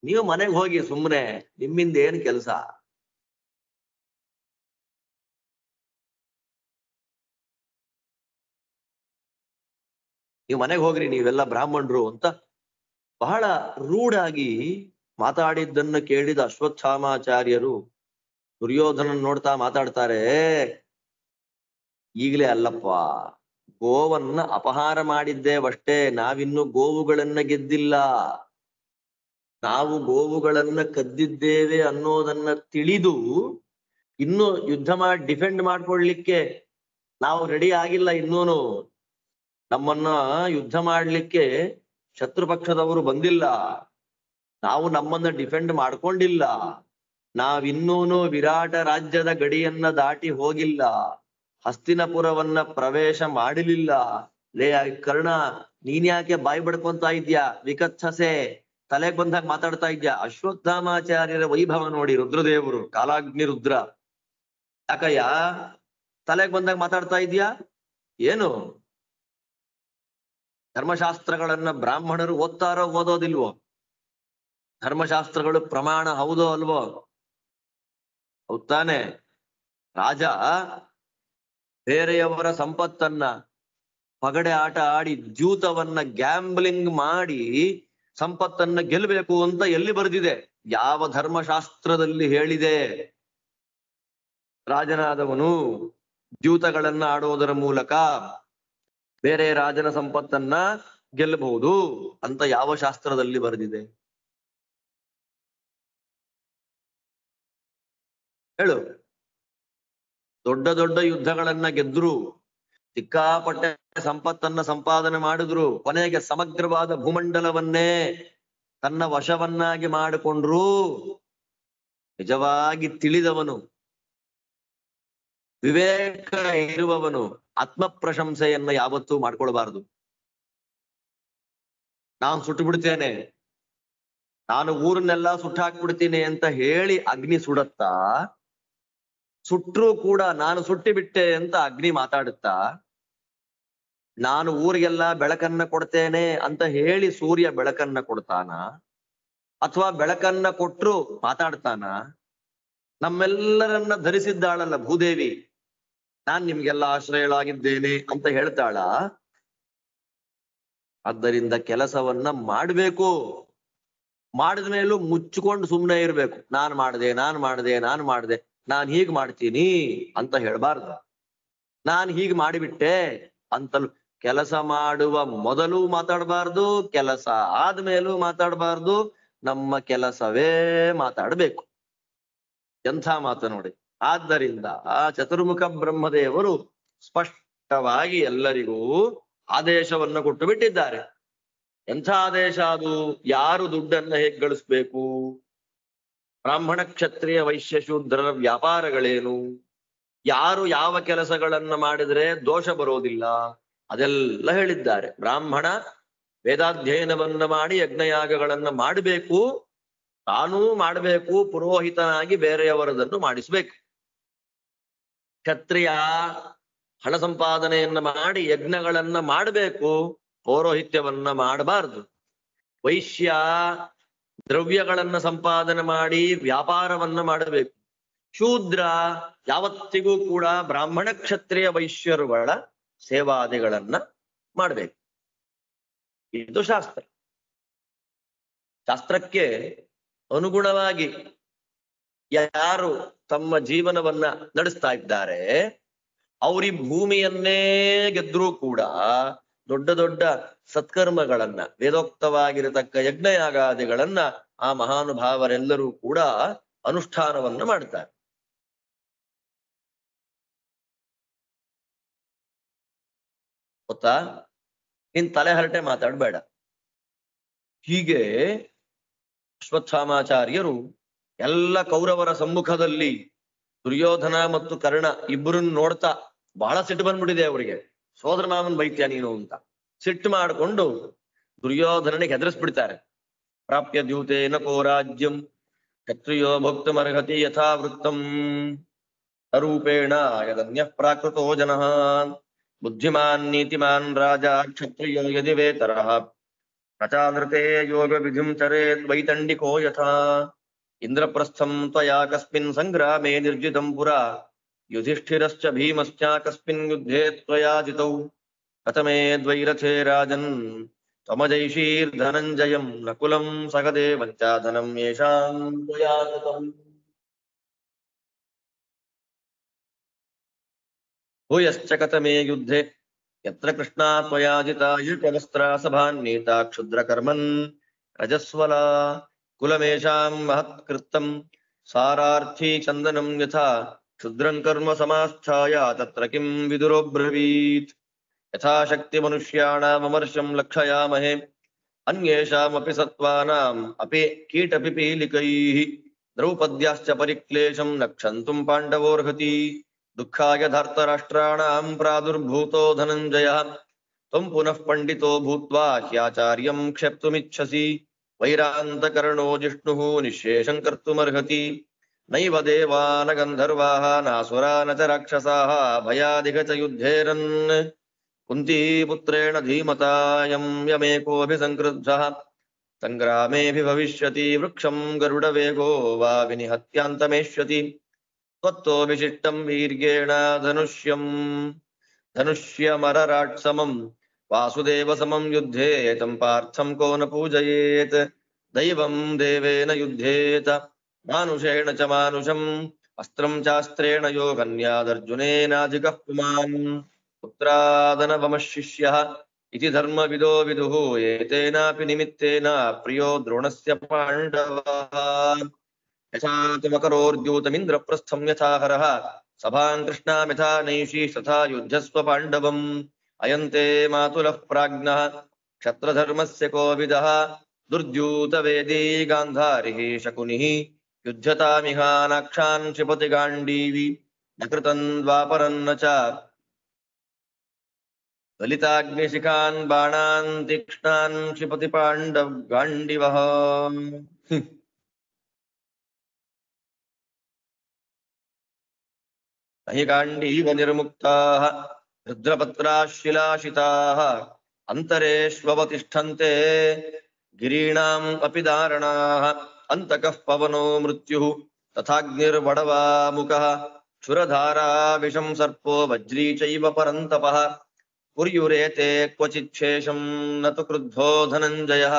ನೀವು ಮನೆಗೆ ಹೋಗಿ ಸುಮ್ಮನೆ, ನಿಮ್ಮಿಂದ ಏನ್ ಕೆಲಸ? ನೀವು ಮನೆಗೆ ಹೋಗ್ರಿ, ನೀವೆಲ್ಲ ಬ್ರಾಹ್ಮಣರು ಅಂತ ಬಹಳ ರೂಢಾಗಿ ಮಾತಾಡಿದ್ದನ್ನು ಕೇಳಿದ ಅಶ್ವತ್ಥಾಮಾಚಾರ್ಯರು ದುರ್ಯೋಧನನ್ ನೋಡ್ತಾ ಮಾತಾಡ್ತಾರೆ, ಈಗಲೇ ಅಲ್ಲಪ್ಪ, ಗೋವನ್ನ ಅಪಹಾರ ಮಾಡಿದ್ದೇವಷ್ಟೇ, ನಾವಿನ್ನು ಗೋವುಗಳನ್ನ ಗೆದ್ದಿಲ್ಲ. ನಾವು ಗೋವುಗಳನ್ನ ಕದ್ದಿದ್ದೇವೆ ಅನ್ನೋದನ್ನ ತಿಳಿದು ಇನ್ನು ಯುದ್ಧ ಮಾಡಿ ಡಿಫೆಂಡ್ ಮಾಡ್ಕೊಳ್ಲಿಕ್ಕೆ ನಾವು ರೆಡಿ ಆಗಿಲ್ಲ. ಇನ್ನೂನು ನಮ್ಮನ್ನ ಯುದ್ಧ ಮಾಡ್ಲಿಕ್ಕೆ ಶತ್ರು ಪಕ್ಷದವರು ಬಂದಿಲ್ಲ, ನಾವು ನಮ್ಮನ್ನ ಡಿಫೆಂಡ್ ಮಾಡ್ಕೊಂಡಿಲ್ಲ, ನಾವಿನ್ನೂನು ವಿರಾಟ ರಾಜ್ಯದ ಗಡಿಯನ್ನ ದಾಟಿ ಹೋಗಿಲ್ಲ, ಹಸ್ತಿನಪುರವನ್ನ ಪ್ರವೇಶ ಮಾಡಲಿಲ್ಲ. ಲೇ ಕರ್ಣ, ನೀನ್ಯಾಕೆ ಬಾಯಿ ಬಡ್ಕೊಂತ ಇದ್ಯಾ? ವಿಕತ್ಸಸೆ, ತಲೆಗೆ ಬಂದಾಗ ಮಾತಾಡ್ತಾ ಇದ್ಯಾ? ಅಶ್ವತ್ಥಾಮಾಚಾರ್ಯರ ವೈಭವ ನೋಡಿ, ರುದ್ರದೇವರು, ಕಾಲಾಗ್ನಿ ರುದ್ರ. ಯಾಕಯ್ಯ ತಲೆಗೆ ಬಂದಾಗ ಮಾತಾಡ್ತಾ ಇದ್ಯಾ? ಏನು ಧರ್ಮಶಾಸ್ತ್ರಗಳನ್ನ ಬ್ರಾಹ್ಮಣರು ಓದ್ತಾರೋ ಓದೋದಿಲ್ವೋ? ಧರ್ಮಶಾಸ್ತ್ರಗಳು ಪ್ರಮಾಣ ಹೌದೋ ಅಲ್ವೋ? ಹೌದಾನೆ? ರಾಜ ಬೇರೆಯವರ ಸಂಪತ್ತನ್ನ ಪಗಡೆ ಆಟ ಆಡಿ ದ್ಯೂತವನ್ನ ಗ್ಯಾಂಬ್ಲಿಂಗ್ ಮಾಡಿ ಸಂಪತ್ತನ್ನ ಗೆಲ್ಲಬೇಕು ಅಂತ ಎಲ್ಲಿ ಬರೆದಿದೆ? ಯಾವ ಧರ್ಮಶಾಸ್ತ್ರದಲ್ಲಿ ಹೇಳಿದೆ ರಾಜನಾದವನು ದ್ಯೂತಗಳನ್ನ ಆಡೋದರ ಮೂಲಕ ಬೇರೆ ರಾಜನ ಸಂಪತ್ತನ್ನ ಗೆಲ್ಲಬಹುದು ಅಂತ ಯಾವ ಶಾಸ್ತ್ರದಲ್ಲಿ ಬರೆದಿದೆ? ಹೇಳು. ದೊಡ್ಡ ದೊಡ್ಡ ಯುದ್ಧಗಳನ್ನ ಗೆದ್ರು, ಸಿಕ್ಕಾಪಟ್ಟೆ ಸಂಪತ್ತನ್ನ ಸಂಪಾದನೆ ಮಾಡಿದ್ರು, ಕೊನೆಗೆ ಸಮಗ್ರವಾದ ಭೂಮಂಡಲವನ್ನೇ ತನ್ನ ವಶವನ್ನಾಗಿ ಮಾಡಿಕೊಂಡ್ರು. ನಿಜವಾಗಿ ತಿಳಿದವನು, ವಿವೇಕ ಇರುವವನು ಆತ್ಮ ಪ್ರಶಂಸೆಯನ್ನ ಯಾವತ್ತೂ ಮಾಡ್ಕೊಳ್ಬಾರದು. ನಾನು ಸುಟ್ಟು ಬಿಡ್ತೇನೆ, ನಾನು ಊರನ್ನೆಲ್ಲ ಸುಟ್ಟಾಕ್ಬಿಡ್ತೀನಿ ಅಂತ ಹೇಳಿ ಅಗ್ನಿ ಸುಡತ್ತಾ, ಸುಟ್ರೂ ಕೂಡ ನಾನು ಸುಟ್ಟಿ ಬಿಟ್ಟೆ ಅಂತ ಅಗ್ನಿ ಮಾತಾಡುತ್ತಾ, ನಾನು ಊರಿಗೆಲ್ಲ ಬೆಳಕನ್ನ ಕೊಡ್ತೇನೆ ಅಂತ ಹೇಳಿ ಸೂರ್ಯ ಬೆಳಕನ್ನ ಕೊಡ್ತಾನ, ಅಥವಾ ಬೆಳಕನ್ನ ಕೊಟ್ರು ಮಾತಾಡ್ತಾನ? ನಮ್ಮೆಲ್ಲರನ್ನ ಧರಿಸಿದ್ದಾಳಲ್ಲ ಭೂದೇವಿ, ನಾನ್ ನಿಮ್ಗೆಲ್ಲ ಆಶ್ರಯಳಾಗಿದ್ದೇನೆ ಅಂತ ಹೇಳ್ತಾಳ. ಆದ್ದರಿಂದ ಕೆಲಸವನ್ನ ಮಾಡ್ಬೇಕು, ಮಾಡಿದ ಮೇಲೂ ಮುಚ್ಚಿಕೊಂಡು ಸುಮ್ಮನೆ ಇರ್ಬೇಕು. ನಾನ್ ಮಾಡ್ದೆ ನಾನ್ ಹೀಗ್ ಮಾಡ್ತೀನಿ ಅಂತ ಹೇಳ್ಬಾರ್ದು. ನಾನ್ ಹೀಗ್ ಮಾಡಿಬಿಟ್ಟೆ ಅಂತಲೂ, ಕೆಲಸ ಮಾಡುವ ಮೊದಲು ಮಾತಾಡಬಾರ್ದು, ಕೆಲಸ ಆದ್ಮೇಲೂ ಮಾತಾಡಬಾರ್ದು, ನಮ್ಮ ಕೆಲಸವೇ ಮಾತಾಡ್ಬೇಕು. ಎಂಥ ಮಾತು ನೋಡಿ. ಆದ್ದರಿಂದ ಆ ಚತುರ್ಮುಖ ಬ್ರಹ್ಮದೇವರು ಸ್ಪಷ್ಟವಾಗಿ ಎಲ್ಲರಿಗೂ ಆದೇಶವನ್ನು ಕೊಟ್ಟು ಬಿಟ್ಟಿದ್ದಾರೆ. ಎಂಥ ಆದೇಶ ಅದು? ಯಾರು ದುಡ್ಡನ್ನ ಹೇಗೆ ಗಳಿಸ್ಬೇಕು, ಬ್ರಾಹ್ಮಣ ಕ್ಷತ್ರಿಯ ವೈಶ್ಯ ಶೂದ್ರರ ವ್ಯಾಪಾರಗಳೇನು, ಯಾರು ಯಾವ ಕೆಲಸಗಳನ್ನ ಮಾಡಿದ್ರೆ ದೋಷ ಬರೋದಿಲ್ಲ, ಅದೆಲ್ಲ ಹೇಳಿದ್ದಾರೆ. ಬ್ರಾಹ್ಮಣ ವೇದಾಧ್ಯಯನವನ್ನ ಮಾಡಿ ಯಜ್ಞಯಾಗಗಳನ್ನ ಮಾಡಬೇಕು, ತಾನೂ ಮಾಡಬೇಕು, ಪುರೋಹಿತನಾಗಿ ಬೇರೆಯವರದನ್ನು ಮಾಡಿಸ್ಬೇಕು. ಕ್ಷತ್ರಿಯ ಹಣ ಸಂಪಾದನೆಯನ್ನ ಮಾಡಿ ಯಜ್ಞಗಳನ್ನ ಮಾಡಬೇಕು, ಪೌರೋಹಿತ್ಯವನ್ನ ಮಾಡಬಾರ್ದು. ವೈಶ್ಯ ದ್ರವ್ಯಗಳನ್ನ ಸಂಪಾದನೆ ಮಾಡಿ ವ್ಯಾಪಾರವನ್ನ ಮಾಡಬೇಕು. ಶೂದ್ರ ಯಾವತ್ತಿಗೂ ಕೂಡ ಬ್ರಾಹ್ಮಣ ಕ್ಷತ್ರಿಯ ವೈಶ್ಯರುಗಳ ಸೇವಾದಿಗಳನ್ನ ಮಾಡಬೇಕು. ಇದು ಶಾಸ್ತ್ರ. ಶಾಸ್ತ್ರಕ್ಕೆ ಅನುಗುಣವಾಗಿ ಯಾರು ತಮ್ಮ ಜೀವನವನ್ನ ನಡೆಸ್ತಾ ಇದ್ದಾರೆ, ಅವ್ರಿ ಭೂಮಿಯನ್ನೇ ಗೆದ್ರೂ ಕೂಡ ದೊಡ್ಡ ದೊಡ್ಡ ಸತ್ಕರ್ಮಗಳನ್ನ, ವೇದೋಕ್ತವಾಗಿರತಕ್ಕ ಯಜ್ಞಯಾಗಾದಿಗಳನ್ನ ಆ ಮಹಾನುಭಾವರೆಲ್ಲರೂ ಕೂಡ ಅನುಷ್ಠಾನವನ್ನ ಮಾಡ್ತಾರೆ. ಗೊತ್ತಾ? ನೀನ್ ತಲೆ ಹರಟೆ ಮಾತಾಡ್ಬೇಡ. ಹೀಗೆ ಅಶ್ವತ್ಥಾಮಾಚಾರ್ಯರು ಎಲ್ಲ ಕೌರವರ ಸಮ್ಮುಖದಲ್ಲಿ ದುರ್ಯೋಧನ ಮತ್ತು ಕರ್ಣ ಇಬ್ಬರನ್ನ ನೋಡ್ತಾ ಬಹಳ ಸಿಟ್ಟು ಬಂದ್ಬಿಟ್ಟಿದೆ ಅವರಿಗೆ. ಸೋದರ ಮಾವನ್ ಬೈತ್ಯ ನೀನು ಅಂತ ಸಿಟ್ಟು ಮಾಡಿಕೊಂಡು ದುರ್ಯೋಧನನಿಗೆ ಹೆದರಿಸ್ಬಿಡ್ತಾರೆ. ಪ್ರಾಪ್ಯ ದ್ಯೂತೇನ ಕೋ ರಾಜ್ಯಂ ಕ್ಷತ್ರಿಯೋ ಭಕ್ತಮರ್ಹತಿ ಯಥಾ ವೃತ್ತಂ ಅರೂಪೇಣ ಯದನ್ಯ ಪ್ರಾಕೃತೋ ಜನಃ ಬುದ್ಧಿಮಾನ್ ನೀತಿಮಾನ್ ರಾಜ ಕ್ಷತ್ರಿಯೋ ಯದಿ ವೇತರಃ ಪ್ರಚಾನೃತೆ ಯೋಗ ವಿಧಿಂ ಚರೇದ್ ವೈತಂಡಿಕೋ ಯಥಾ ಇಂದ್ರಪ್ರಸ್ಥಂ ತ್ವಯಾ ಕಸ್ಮಿನ್ ಸಂಗ್ರಾಮೇ ನಿರ್ಜಿತಂ ಪುರಾ ಯುಧಿಷ್ಠಿರಶ್ಚ ಭೀಮಶ್ಚ ಕಸ್ಮಿನ್ ಯುದ್ಧೇ ತ್ವಯಾ ಜಿತೌ ಕಥಮೇದ್ವೈರಥೇ ರಾಜನ್ ತ್ವಮಜೈಷೀರ್ಧನಂಜಯಂ ನಕುಲಂ ಸಹದೇವಂಚ ಧನಂ ಯೇಷಾಂ ತ್ವಯಾ ಕೃತಂ ಭೂಯಶ್ಚ ಕಥಮೇ ಯುದ್ಧೇ ಯತ್ರ ಕೃಷ್ಣಾ ತ್ವಯಾ ಜಿತಾ ಏಕವಸ್ತ್ರ ಸಭಾನ್ನೇತಾ ಕ್ಷುದ್ರಕರ್ಮನ್ ರಜಸ್ವಲಾ ಕುಲಮೇಷಾಂ ಮಹತ್ಕೃತ್ತಂ ಸಾರಾರ್ಥಿ ಚಂದನಂ ಯಥಾ ಕ್ಷುದ್ರಂ ಕರ್ಮ ಸಮಾಸ್ಥಾಯ ತತ್ರ ಕಿಂ ವಿದುರೋಬ್ರವೀತ್ ಯಥಾಶಕ್ತಿ ಮನುಷ್ಯಾಣಾಂ ಅಮರ್ಷಂ ಲಕ್ಷಯಾಮಹೇ ಅನ್ಯೇಷಾಮಪಿ ಸತ್ವಾನಾಂ ಅಪಿ ಕೀಟಪಿಪೀಲಿಕೈಃ ದ್ರೌಪದ್ಯಾಶ್ಚ ಪರಿಕ್ಲೇಶಂ ನಕ್ಷಂತುಂ ಪಾಂಡವೋರ್ಹತಿ ದುಃಖಾಯ ಧಾರ್ತರಾಷ್ಟ್ರಾಣಾಂ ಪ್ರಾದುರ್ಭೂತೋ ಧನಂಜಯಃ ತ್ವಂ ಪುನಃ ಪಂಡಿತೋ ಭೂತ್ವಾ ಹ್ಯಾಚಾರ್ಯಂ ಕ್ಷೇಪ್ತುಮಿಚ್ಛಸಿ ವೈರಾಂತಕರ್ಣೋ ಜಿಷ್ಣುಃ ನಿಶ್ಶೇಷಂ ಕರ್ತುಮರ್ಹತಿ ನೈವ ದೇವಾ ನ ಗಂಧರ್ವಾಃ ನಾಸುರಾ ನ ಚ ರಾಕ್ಷಸಾಃ ಭಯಾದಿಗ ಚ ಯುದ್ಧೇರನ್ ಕುಂತೀಪುತ್ರೇಣ ಧೀಮತಾಯಂ ಯಮೇಕೋऽಭಿಸಂಕ್ರುದ್ಧಃ ಸಂಗ್ರಾಮೇऽಭಿಭವಿಷ್ಯತಿ ವೃಕ್ಷಂ ಗರುಡವೇಗೋ ವಾ ವಿನಿಹತ್ಯಾಂತಮೇಷ್ಯತಿ ತ್ವತ್ತೋऽಭಿಷಿಷ್ಟಂ ವೀರ್ಯೇಣ ಧನುಷ್ಯಮರರಾಟ್ಸಮಂ ವಾಸುದೇವ ಸಮಂ ಯುದ್ಧೇ ತಂ ಪಾರ್ಥಂ ಕೋ ನ ಪೂಜಯೇತ್ ದೈವಂ ದೇವೇನ ಯುದ್ಧೇತ ಮಾನುಷೇಣ ಚ ಮಾನುಷಂ ಅಸ್ತ್ರಂ ಚಾಸ್ತ್ರೇಣ ಯೋ ಕನ್ಯಾದರ್ಜುನೇನಾಧಿಕಃ ಪುಮಾನ್ ಪುತ್ರಾದನವಮಃ ಶಿಷ್ಯಃ ಇತಿ ಧರ್ಮವಿದೋ ವಿದುಃ ಏತೇನಾಪಿ ನಿಮಿತ್ತೇನ ಪ್ರಿಯೋ ದ್ರೋಣಸ್ಯ ಪಾಂಡವಃ ಯಥಾ ತುಮಕರೋರ್ದ್ಯೂತಮಿಂದ್ರಪ್ರಸ್ಥಂ ಯಥಾ ಹರಃ ಸಭಾಂ ಕೃಷ್ಣಾಂ ಯಥಾ ನೈಷೀ ತಥಾ ಯುದ್ಧಸ್ವ ಪಾಂಡವಂ ಅಯಂತೆ ಮಾತುಲಃ ಪ್ರಾಜ್ಞಃ ಕ್ಷತ್ರಧರ್ಮಸ್ಯ ಕೋವಿದಃ ದುರ್ದ್ಯೂತವೇದಿ ಗಾಂಧಾರಿಃ ಶಕುನಿಃ ಯುದ್ಧತಾಮಿಹಾನಾಕ್ಷಾನ್ ಕ್ಷಿಪತಿ ಗಾಂಡೀವಿ ನ ಕೃತಂ ದ್ವಾಪರನ್ನ ಚ ಲಲಿತಾಗ್ನಿಶಿಖಾನ್ ಬಾಣಾನ್ ತೀಕ್ಷ್ಣಾನ್ ಕ್ಷಿಪತಿ ಪಾಂಡವ್ ಗಾಂಡಿವಃ. ನಹಿ ಗಾಂಡೀವ ನಿರ್ಮುಕ್ತಾಃ ರುದ್ರಪತ್ರಾಶಿಲಾಶಿತಾಃ ಅಂತರೇಷ್ವವತಿಷ್ಠಂತೆ ಗಿರೀಣಾಂ ಅಪಿ ಧಾರಣಾಃ ಅಂತಕಃ ಪವನೋ ಮೃತ್ಯುಃ ತಥಾಗ್ನಿರ್ವಡವಾ ಮುಖಃ ಕ್ಷುರಧಾರಾ ವಿಷಂ ಸರ್ಪೋ ವಜ್ರೀ ಚೈವ ಪರಂತಪಃ ಕುರ್ಯುರೇತೆ ಕ್ವಚಿತ್ ಶೇಷಂ ನತು ಕ್ರುದ್ಧೋ ಧನಂಜಯಃ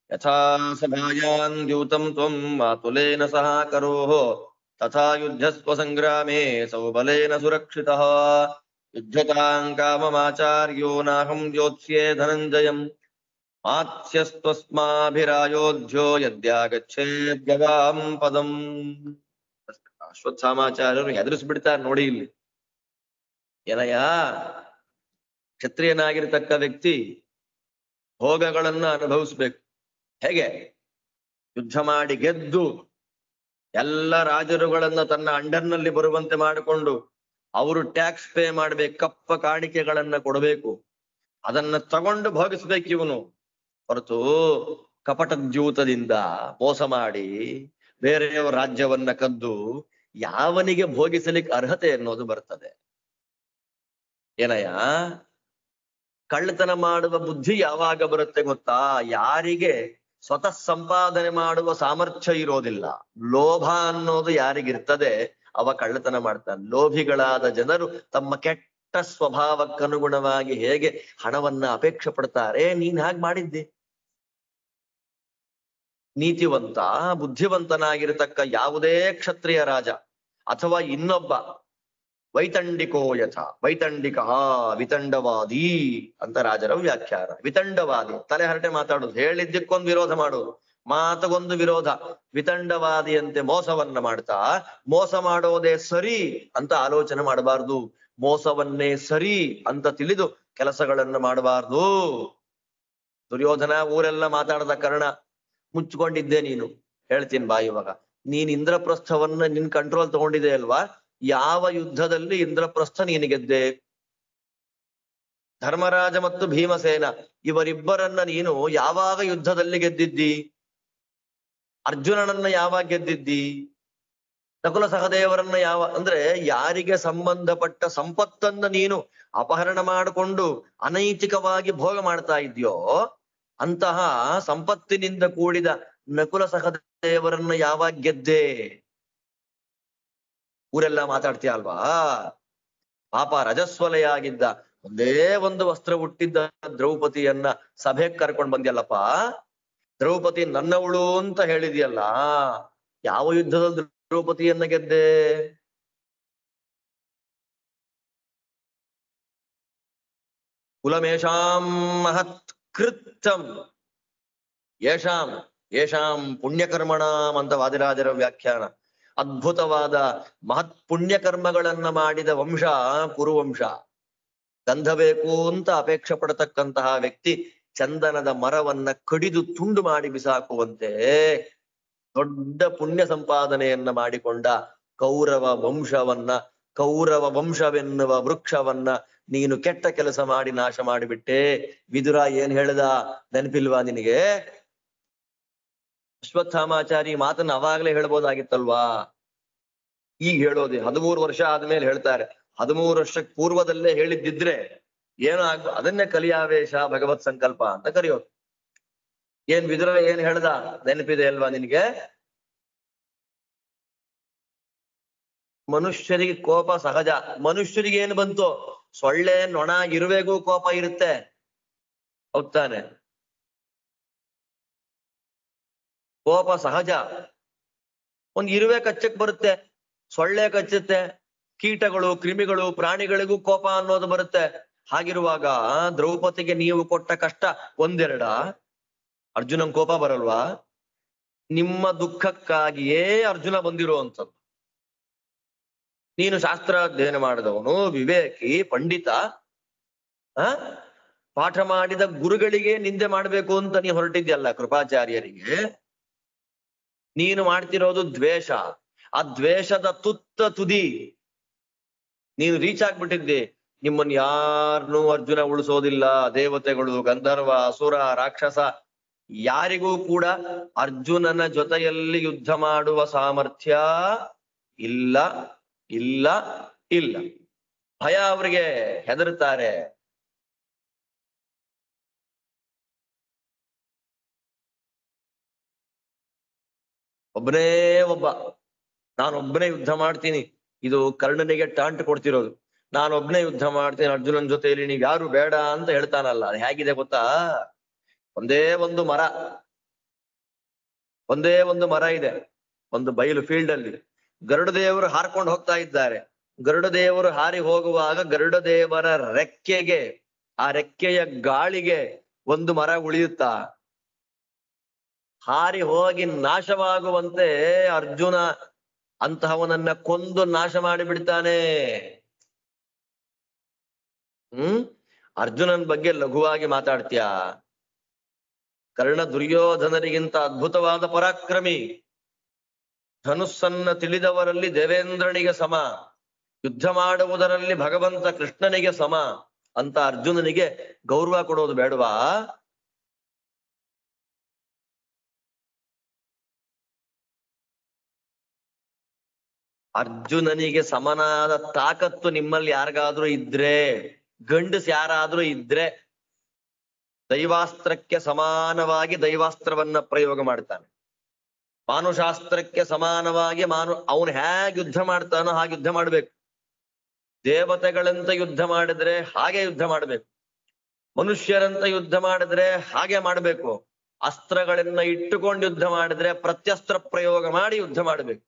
ಯಥಾ ಸಭಾಯಾನ್ ದ್ಯೂತಂ ತ್ವಂ ಮಾತುಲೇನ ಸಹ ಕರೋಃ ತಥಾ ಯುದ್ಧಸ್ವ ಸಂಗ್ರಾಮೇ ಸೌಬಲೇನ ಸುರಕ್ಷಿತಃ ಯುದ್ಧತಾಂ ಕಾಮಮಾಚಾರ್ಯೋ ನಾಹಂ ಯೋತ್ಸ್ಯೆ ಧನಂಜಯಂ ಮಾತ್ಸ್ಯಸ್ತ್ವಸ್ಮಾಭಿರಾಯೋಧ್ಯ ಯದ್ಯಾಗಚ್ಚೇದ್ಗವಾಂ ಪದಂ. ಅಶ್ವತ್ಥಾಮಾಚಾರ್ಯರು ಹೆದರಿಸ್ಬಿಡ್ತಾರೆ ನೋಡಿ ಇಲ್ಲಿ. ಏನಯ್ಯ, ಕ್ಷತ್ರಿಯನಾಗಿರ್ತಕ್ಕ ವ್ಯಕ್ತಿ ಭೋಗಗಳನ್ನ ಅನುಭವಿಸ್ಬೇಕು. ಹೇಗೆ? ಯುದ್ಧ ಮಾಡಿ ಗೆದ್ದು ಎಲ್ಲ ರಾಜರುಗಳನ್ನ ತನ್ನ ಅಂಡರ್ನಲ್ಲಿ ಬರುವಂತೆ ಮಾಡಿಕೊಂಡು ಅವರು ಟ್ಯಾಕ್ಸ್ ಪೇ ಮಾಡ್ಬೇಕು, ಕಪ್ಪ ಕಾಣಿಕೆಗಳನ್ನ ಕೊಡಬೇಕು, ಅದನ್ನ ತಗೊಂಡು ಭೋಗಿಸ್ಬೇಕು ಇವನು. ಹೊರತು ಕಪಟದ್ಯೂತದಿಂದ ಮೋಸ ಮಾಡಿ ಬೇರೆಯವರ ರಾಜ್ಯವನ್ನ ಕದ್ದು ಯಾವನಿಗೆ ಭೋಗಿಸಲಿಕ್ಕೆ ಅರ್ಹತೆ ಅನ್ನೋದು ಬರ್ತದೆ. ಏನಯ್ಯ, ಕಳ್ಳತನ ಮಾಡುವ ಬುದ್ಧಿ ಯಾವಾಗ ಬರುತ್ತೆ ಗೊತ್ತಾ? ಯಾರಿಗೆ ಸ್ವತಃ ಸಂಪಾದನೆ ಮಾಡುವ ಸಾಮರ್ಥ್ಯ ಇರೋದಿಲ್ಲ, ಲೋಭ ಅನ್ನೋದು ಯಾರಿಗಿರ್ತದೆ ಅವ ಕಳ್ಳತನ ಮಾಡ್ತಾನೆ. ಲೋಭಿಗಳಾದ ಜನರು ತಮ್ಮ ಕೆಟ್ಟ ಸ್ವಭಾವಕ್ಕನುಗುಣವಾಗಿ ಹೇಗೆ ಹಣವನ್ನ ಅಪೇಕ್ಷೆ ಪಡ್ತಾರೆ. ನೀನ್ ಹಾಗೆ ಮಾಡಿದ್ದಿ. ನೀತಿವಂತ ಬುದ್ಧಿವಂತನಾಗಿರತಕ್ಕ ಯಾವುದೇ ಕ್ಷತ್ರಿಯ ರಾಜ ಅಥವಾ ಇನ್ನೊಬ್ಬ ವೈತಂಡಿಕೋ ಯಥ ವೈತಂಡಿಕ ವಿತಂಡವಾದಿ ಅಂತ ರಾಜರ ವ್ಯಾಖ್ಯಾನ. ವಿತಂಡವಾದಿ ತಲೆ ಹರಟೆ ಮಾತಾಡೋದು, ಹೇಳಿದ್ದಕ್ಕೊಂದು ವಿರೋಧ ಮಾಡೋದು, ಮಾತಗೊಂದು ವಿರೋಧ. ವಿತಂಡವಾದಿಯಂತೆ ಮೋಸವನ್ನ ಮಾಡ್ತಾ ಮೋಸ ಮಾಡೋದೇ ಸರಿ ಅಂತ ಆಲೋಚನೆ ಮಾಡಬಾರ್ದು. ಮೋಸವನ್ನೇ ಸರಿ ಅಂತ ತಿಳಿದು ಕೆಲಸಗಳನ್ನ ಮಾಡಬಾರ್ದು. ದುರ್ಯೋಧನ ಊರೆಲ್ಲ ಮಾತಾಡದ ಕಾರಣ ಮುಚ್ಕೊಂಡಿದ್ದೆ ನೀನು. ಹೇಳ್ತೀನಿ ಬಾ ಇವಾಗ. ನೀನ್ ಇಂದ್ರಪ್ರಸ್ಥವನ್ನ ನಿನ್ ಕಂಟ್ರೋಲ್ ತಗೊಂಡಿದೆ ಅಲ್ವಾ? ಯಾವ ಯುದ್ಧದಲ್ಲಿ ಇಂದ್ರಪ್ರಸ್ಥ ನೀನು ಗೆದ್ದೆ? ಧರ್ಮರಾಜ ಮತ್ತು ಭೀಮಸೇನ ಇವರಿಬ್ಬರನ್ನ ನೀನು ಯಾವಾಗ ಯುದ್ಧದಲ್ಲಿ ಗೆದ್ದಿದ್ದಿ? ಅರ್ಜುನನನ್ನ ಯಾವಾಗ ಗೆದ್ದಿದ್ದಿ? ನಕುಲ ಸಹದೇವರನ್ನ ಅಂದ್ರೆ ಯಾರಿಗೆ ಸಂಬಂಧಪಟ್ಟ ಸಂಪತ್ತನ್ನ ನೀನು ಅಪಹರಣ ಮಾಡಿಕೊಂಡು ಅನೈತಿಕವಾಗಿ ಭೋಗ ಮಾಡ್ತಾ ಇದ್ಯೋ ಅಂತಹ ಸಂಪತ್ತಿನಿಂದ ಕೂಡಿದ ನಕುಲ ಸಹದೇವರನ್ನ ಯಾವಾಗ ಗೆದ್ದೆ? ಊರೆಲ್ಲ ಮಾತಾಡ್ತೀಯ ಅಲ್ವಾ? ಪಾಪ ರಜಸ್ವಲೆಯ ಆಗಿದ್ದ ಒಂದೇ ಒಂದು ವಸ್ತ್ರ ಹುಟ್ಟಿದ್ದ ದ್ರೌಪದಿಯನ್ನ ಸಭೆಗೆ ಕರ್ಕೊಂಡ್ ಬಂದ್ಯಲ್ಲಪ್ಪ. ದ್ರೌಪದಿ ನನ್ನವಳು ಅಂತ ಹೇಳಿದ್ಯಲ್ಲ, ಯಾವ ಯುದ್ಧದಲ್ಲಿ ದ್ರೌಪದಿಯನ್ನ ಗೆದ್ದೆ? ಕುಲಮೇಷಾಂ ಮಹತ್ ಕೃತ್ತಂ ಯೇಷಾಂ ಪುಣ್ಯಕರ್ಮಣಾಂ ಅಂತ ವಾದಿರಾಜರ ವ್ಯಾಖ್ಯಾನ. ಅದ್ಭುತವಾದ ಮಹತ್ ಪುಣ್ಯಕರ್ಮಗಳನ್ನ ಮಾಡಿದ ವಂಶ ಕುರುವಂಶ. ಗಂಧ ಬೇಕು ಅಂತ ಅಪೇಕ್ಷೆ ಪಡತಕ್ಕಂತಹ ವ್ಯಕ್ತಿ ಚಂದನದ ಮರವನ್ನ ಕಡಿದು ತುಂಡು ಮಾಡಿ ಬಿಸಾಕುವಂತೆ ದೊಡ್ಡ ಪುಣ್ಯ ಸಂಪಾದನೆಯನ್ನ ಮಾಡಿಕೊಂಡ ಕೌರವ ವಂಶವೆನ್ನುವ ವೃಕ್ಷವನ್ನ ನೀನು ಕೆಟ್ಟ ಕೆಲಸ ಮಾಡಿ ನಾಶ ಮಾಡಿಬಿಟ್ಟೆ. ವಿದುರ ಏನ್ ಹೇಳ್ದ ನೆನಪಿಲ್ವಾ ನಿನಗೆ? ಅಶ್ವತ್ಥಾಮಾಚಾರಿ ಮಾತನ್ನ ಅವಾಗ್ಲೇ ಹೇಳ್ಬೋದಾಗಿತ್ತಲ್ವಾ? ಈಗ ಹೇಳೋದೆ 13 ವರ್ಷ ಆದ್ಮೇಲೆ ಹೇಳ್ತಾರೆ. 13 ವರ್ಷಕ್ಕೆ ಪೂರ್ವದಲ್ಲೇ ಹೇಳಿದ್ದಿದ್ರೆ ಏನೋ ಅದನ್ನೇ ಕಲಿಯಾವೇಶ ಭಗವತ್ ಸಂಕಲ್ಪ ಅಂತ ಕರೆಯೋದು. ಏನ್ ವಿದುರ ಏನ್ ಹೇಳ್ದ ನೆನಪಿದೆ ಅಲ್ವಾ ನಿನ್ಗೆ? ಮನುಷ್ಯರಿಗೆ ಕೋಪ ಸಹಜ. ಮನುಷ್ಯರಿಗೆ ಏನ್ ಬಂತು? ಸೊಳ್ಳೆ ನೊಣ ಇರುವೆಗೂ ಕೋಪ ಇರುತ್ತೆ, ಹೌದಾನೆ? ಕೋಪ ಸಹಜ. ಒಂದ್ ಇರುವೆ ಕಚ್ಚಕ್ ಬರುತ್ತೆ, ಸೊಳ್ಳೆ ಕಚ್ಚುತ್ತೆ, ಕೀಟಗಳು ಕ್ರಿಮಿಗಳು ಪ್ರಾಣಿಗಳಿಗೂ ಕೋಪ ಅನ್ನೋದು ಬರುತ್ತೆ. ಹಾಗಿರುವಾಗ ದ್ರೌಪದಿಗೆ ನೀವು ಕೊಟ್ಟ ಕಷ್ಟ ಒಂದೆರಡ? ಅರ್ಜುನನ್ ಕೋಪ ಬರಲ್ವಾ? ನಿಮ್ಮ ದುಃಖಕ್ಕಾಗಿಯೇ ಅರ್ಜುನ ಬಂದಿರುವಂಥದ್ದು. ನೀನು ಶಾಸ್ತ್ರ ಅಧ್ಯಯನ ಮಾಡಿದವನು, ವಿವೇಕಿ, ಪಂಡಿತ, ಪಾಠ ಮಾಡಿದ ಗುರುಗಳಿಗೆ ನಿಂದೆ ಮಾಡ್ಬೇಕು ಅಂತ ನೀ ಹೊರಟಿದ್ಯಲ್ಲ ಕೃಪಾಚಾರ್ಯರಿಗೆ. ನೀನು ಮಾಡ್ತಿರೋದು ದ್ವೇಷ. ಆ ದ್ವೇಷದ ತುತ್ತ ತುದಿ ನೀನು ರೀಚ್ ಆಗ್ಬಿಟ್ಟಿದ್ದೆ. ನಿಮ್ಮನ್ನು ಯಾರನ್ನೂ ಅರ್ಜುನ ಉಳಿಸೋದಿಲ್ಲ. ದೇವತೆಗಳು, ಗಂಧರ್ವ, ಅಸುರ, ರಾಕ್ಷಸ ಯಾರಿಗೂ ಕೂಡ ಅರ್ಜುನನ ಜೊತೆಯಲ್ಲಿ ಯುದ್ಧ ಮಾಡುವ ಸಾಮರ್ಥ್ಯ ಇಲ್ಲ ಇಲ್ಲ ಇಲ್ಲ. ಭಯ ಅವರಿಗೆ, ಹೆದರ್ತಾರೆ. ಒಬ್ಬನೇ ಒಬ್ಬ, ನಾನೊಬ್ಬನೇ ಯುದ್ಧ ಮಾಡ್ತೀನಿ. ಇದು ಕರ್ಣನಿಗೆ ಟಾಂಟ್ ಕೊಡ್ತಿರೋದು. ನಾನೊಬ್ಬನೇ ಯುದ್ಧ ಮಾಡ್ತೀನಿ ಅರ್ಜುನನ್ ಜೊತೆಯಲ್ಲಿ, ನೀವ್ ಯಾರು ಬೇಡ ಅಂತ ಹೇಳ್ತಾನಲ್ಲ. ಅದು ಹೇಗಿದೆ ಗೊತ್ತಾ? ಒಂದೇ ಒಂದು ಮರ ಇದೆ, ಒಂದು ಬಯಲು ಫೀಲ್ಡ್ ಅಲ್ಲಿ. ಗರುಡ ದೇವರು ಹಾರ್ಕೊಂಡು ಹೋಗ್ತಾ ಇದ್ದಾರೆ. ಗರುಡ ದೇವರು ಹಾರಿ ಹೋಗುವಾಗ ಗರುಡ ದೇವರ ರೆಕ್ಕೆಗೆ, ಆ ರೆಕ್ಕೆಯ ಗಾಳಿಗೆ ಒಂದು ಮರ ಉಳಿಯುತ್ತಾ? ಹಾರಿ ಹೋಗಿ ನಾಶವಾಗುವಂತೆ ಅರ್ಜುನ ಅಂತಹವನನ್ನ ಕೊಂದು ನಾಶ ಮಾಡಿಬಿಡ್ತಾನೆ. ಅರ್ಜುನನ್ ಬಗ್ಗೆ ಲಘುವಾಗಿ ಮಾತಾಡ್ತೀಯ? ಕರ್ಣ ದುರ್ಯೋಧನರಿಗಿಂತ ಅದ್ಭುತವಾದ ಪರಾಕ್ರಮಿ. ಧನುಸ್ಸನ್ನ ತಿಳಿದವರಲ್ಲಿ ದೇವೇಂದ್ರನಿಗೆ ಸಮ, ಯುದ್ಧ ಮಾಡುವುದರಲ್ಲಿ ಭಗವಂತ ಕೃಷ್ಣನಿಗೆ ಸಮ ಅಂತ ಅರ್ಜುನನಿಗೆ ಗೌರವ ಕೊಡೋದು ಬೇಡವಾ? ಅರ್ಜುನನಿಗೆ ಸಮನಾದ ತಾಕತ್ತು ನಿಮ್ಮಲ್ಲಿ ಯಾರಿಗಾದ್ರೂ ಇದ್ರೆ, ಗಂಡಸ್ ಯಾರಾದ್ರೂ ಇದ್ರೆ, ದೈವಾಸ್ತ್ರಕ್ಕೆ ಸಮಾನವಾಗಿ ದೈವಾಸ್ತ್ರವನ್ನ ಪ್ರಯೋಗ ಮಾಡ್ತಾನೆ. ಮಾನುಷಾಸ್ತ್ರಕ್ಕೆ ಸಮಾನವಾಗಿ ಅವನು ಹೇಗೆ ಯುದ್ಧ ಮಾಡ್ತಾನೋ ಹಾಗೆ ಯುದ್ಧ ಮಾಡ್ಬೇಕು. ದೇವತೆಗಳಂತ ಯುದ್ಧ ಮಾಡಿದ್ರೆ ಹಾಗೆ ಯುದ್ಧ ಮಾಡ್ಬೇಕು. ಮನುಷ್ಯರಂತ ಯುದ್ಧ ಮಾಡಿದ್ರೆ ಹಾಗೆ ಮಾಡ್ಬೇಕು. ಅಸ್ತ್ರಗಳನ್ನ ಇಟ್ಟುಕೊಂಡು ಯುದ್ಧ ಮಾಡಿದ್ರೆ ಪ್ರತ್ಯಸ್ತ್ರ ಪ್ರಯೋಗ ಮಾಡಿ ಯುದ್ಧ ಮಾಡ್ಬೇಕು.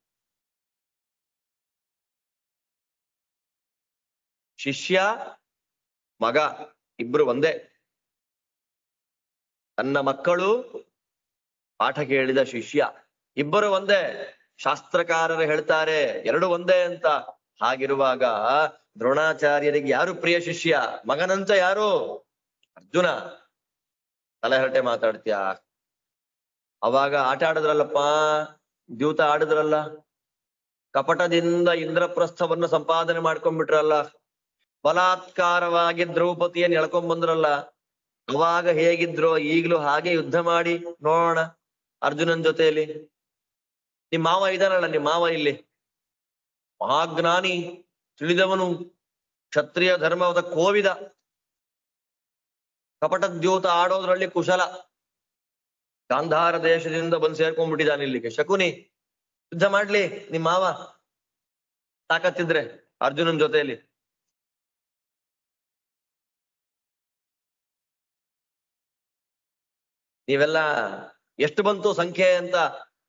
ಶಿಷ್ಯ ಮಗ ಇಬ್ರು ಒಂದೇ. ತನ್ನ ಮಕ್ಕಳು, ಪಾಠ ಕೇಳಿದ ಶಿಷ್ಯ ಇಬ್ಬರು ಒಂದೇ. ಶಾಸ್ತ್ರಕಾರರು ಹೇಳ್ತಾರೆ ಎರಡು ಒಂದೇ ಅಂತ. ಹಾಗಿರುವಾಗ ದ್ರೋಣಾಚಾರ್ಯರಿಗೆ ಯಾರು ಪ್ರಿಯ ಶಿಷ್ಯ? ಮಗನಂತ ಯಾರು? ಅರ್ಜುನ. ತಲೆಹರಟೆ ಮಾತಾಡ್ತೀಯ? ಅವಾಗ ಆಟ ಆಡಿದ್ರಲ್ಲಪ್ಪ, ದ್ಯೂತ ಆಡಿದ್ರಲ್ಲ, ಕಪಟದಿಂದ ಇಂದ್ರಪ್ರಸ್ಥವನ್ನು ಸಂಪಾದನೆ ಮಾಡ್ಕೊಂಡ್ಬಿಟ್ರಲ್ಲ, ಬಲಾತ್ಕಾರವಾಗಿ ದ್ರೌಪದಿಯನ್ನು ಎಳ್ಕೊಂಡ್ ಬಂದ್ರಲ್ಲ, ಅವಾಗ ಹೇಗಿದ್ರು ಈಗ್ಲೂ ಹಾಗೆ ಯುದ್ಧ ಮಾಡಿ ನೋಡೋಣ ಅರ್ಜುನನ್ ಜೊತೆಯಲ್ಲಿ. ನಿಮ್ಮ ಮಾವ ಇದಾನಲ್ಲ, ನಿಮ್ಮ ಮಾವ ಇಲ್ಲಿ ಮಹಾಜ್ಞಾನಿ, ತಿಳಿದವನು, ಕ್ಷತ್ರಿಯ ಧರ್ಮದ ಕೋವಿದ, ಕಪಟ ದ್ಯೂತ ಆಡೋದ್ರಲ್ಲಿ ಕುಶಲ, ಗಾಂಧಾರ ದೇಶದಿಂದ ಬಂದು ಸೇರ್ಕೊಂಡ್ಬಿಟ್ಟಿದ್ದಾನೆ ಇಲ್ಲಿಗೆ. ಶಕುನಿ, ಯುದ್ಧ ಮಾಡ್ಲಿ ನಿಮ್ಮ ಮಾವ ತಾಕತ್ತಿದ್ರೆ ಅರ್ಜುನನ್ ಜೊತೆಯಲ್ಲಿ. ನೀವೆಲ್ಲ ಎಷ್ಟು ಬಂತು ಸಂಖ್ಯೆ ಅಂತ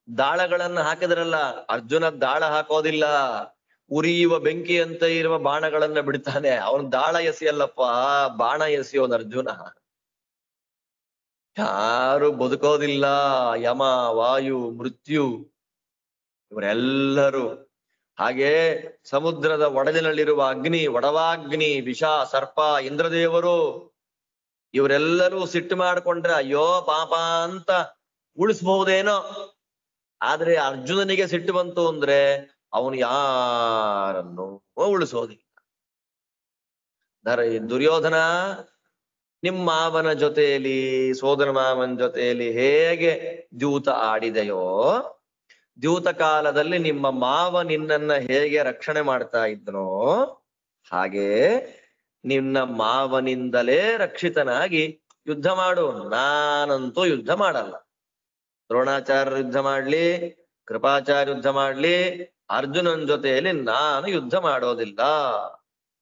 ದಾಳಗಳನ್ನ ಹಾಕಿದ್ರಲ್ಲ, ಅರ್ಜುನ ದಾಳ ಹಾಕೋದಿಲ್ಲ, ಉರಿಯುವ ಬೆಂಕಿ ಅಂತ ಇರುವ ಬಾಣಗಳನ್ನ ಬಿಡ್ತಾನೆ. ಅವನು ದಾಳ ಎಸೆಯಲ್ಲಪ್ಪ, ಬಾಣ ಎಸೆಯೋನ್ ಅರ್ಜುನ. ಯಾರು ಬದುಕೋದಿಲ್ಲ. ಯಮ, ವಾಯು, ಮೃತ್ಯು ಇವರೆಲ್ಲರೂ. ಹಾಗೆ ಸಮುದ್ರದ ಒಡಲಿನಲ್ಲಿರುವ ಅಗ್ನಿ, ಒಡವಾಗ್ನಿ, ವಿಷ, ಸರ್ಪ, ಇಂದ್ರದೇವರು ಇವರೆಲ್ಲರೂ ಸಿಟ್ಟು ಮಾಡ್ಕೊಂಡ್ರೆ ಅಯ್ಯೋ ಪಾಪ ಅಂತ ಉಳಿಸ್ಬಹುದೇನೋ. ಆದ್ರೆ ಅರ್ಜುನನಿಗೆ ಸಿಟ್ಟು ಬಂತು ಅಂದ್ರೆ ಅವನು ಯಾರನ್ನು ಉಳಿಸೋದಿಲ್ಲ. ದುರ್ಯೋಧನ ನಿಮ್ಮ ಮಾವನ ಜೊತೆಯಲ್ಲಿ, ಸೋದರ ಮಾವನ ಜೊತೆಯಲ್ಲಿ ಹೇಗೆ ದ್ಯೂತ ಆಡಿದೆಯೋ, ದ್ಯೂತ ಕಾಲದಲ್ಲಿ ನಿಮ್ಮ ಮಾವ ನಿನ್ನನ್ನ ಹೇಗೆ ರಕ್ಷಣೆ ಮಾಡ್ತಾ ಇದ್ನೋ, ಹಾಗೆ ನಿನ್ನ ಮಾವನಿಂದಲೇ ರಕ್ಷಿತನಾಗಿ ಯುದ್ಧ ಮಾಡು. ನಾನಂತೂ ಯುದ್ಧ ಮಾಡಲ್ಲ. ದ್ರೋಣಾಚಾರ್ಯ ಯುದ್ಧ ಮಾಡ್ಲಿ, ಕೃಪಾಚಾರ್ಯ ಯುದ್ಧ ಮಾಡ್ಲಿ, ಅರ್ಜುನನ್ ಜೊತೆಯಲ್ಲಿ ನಾನು ಯುದ್ಧ ಮಾಡೋದಿಲ್ಲ.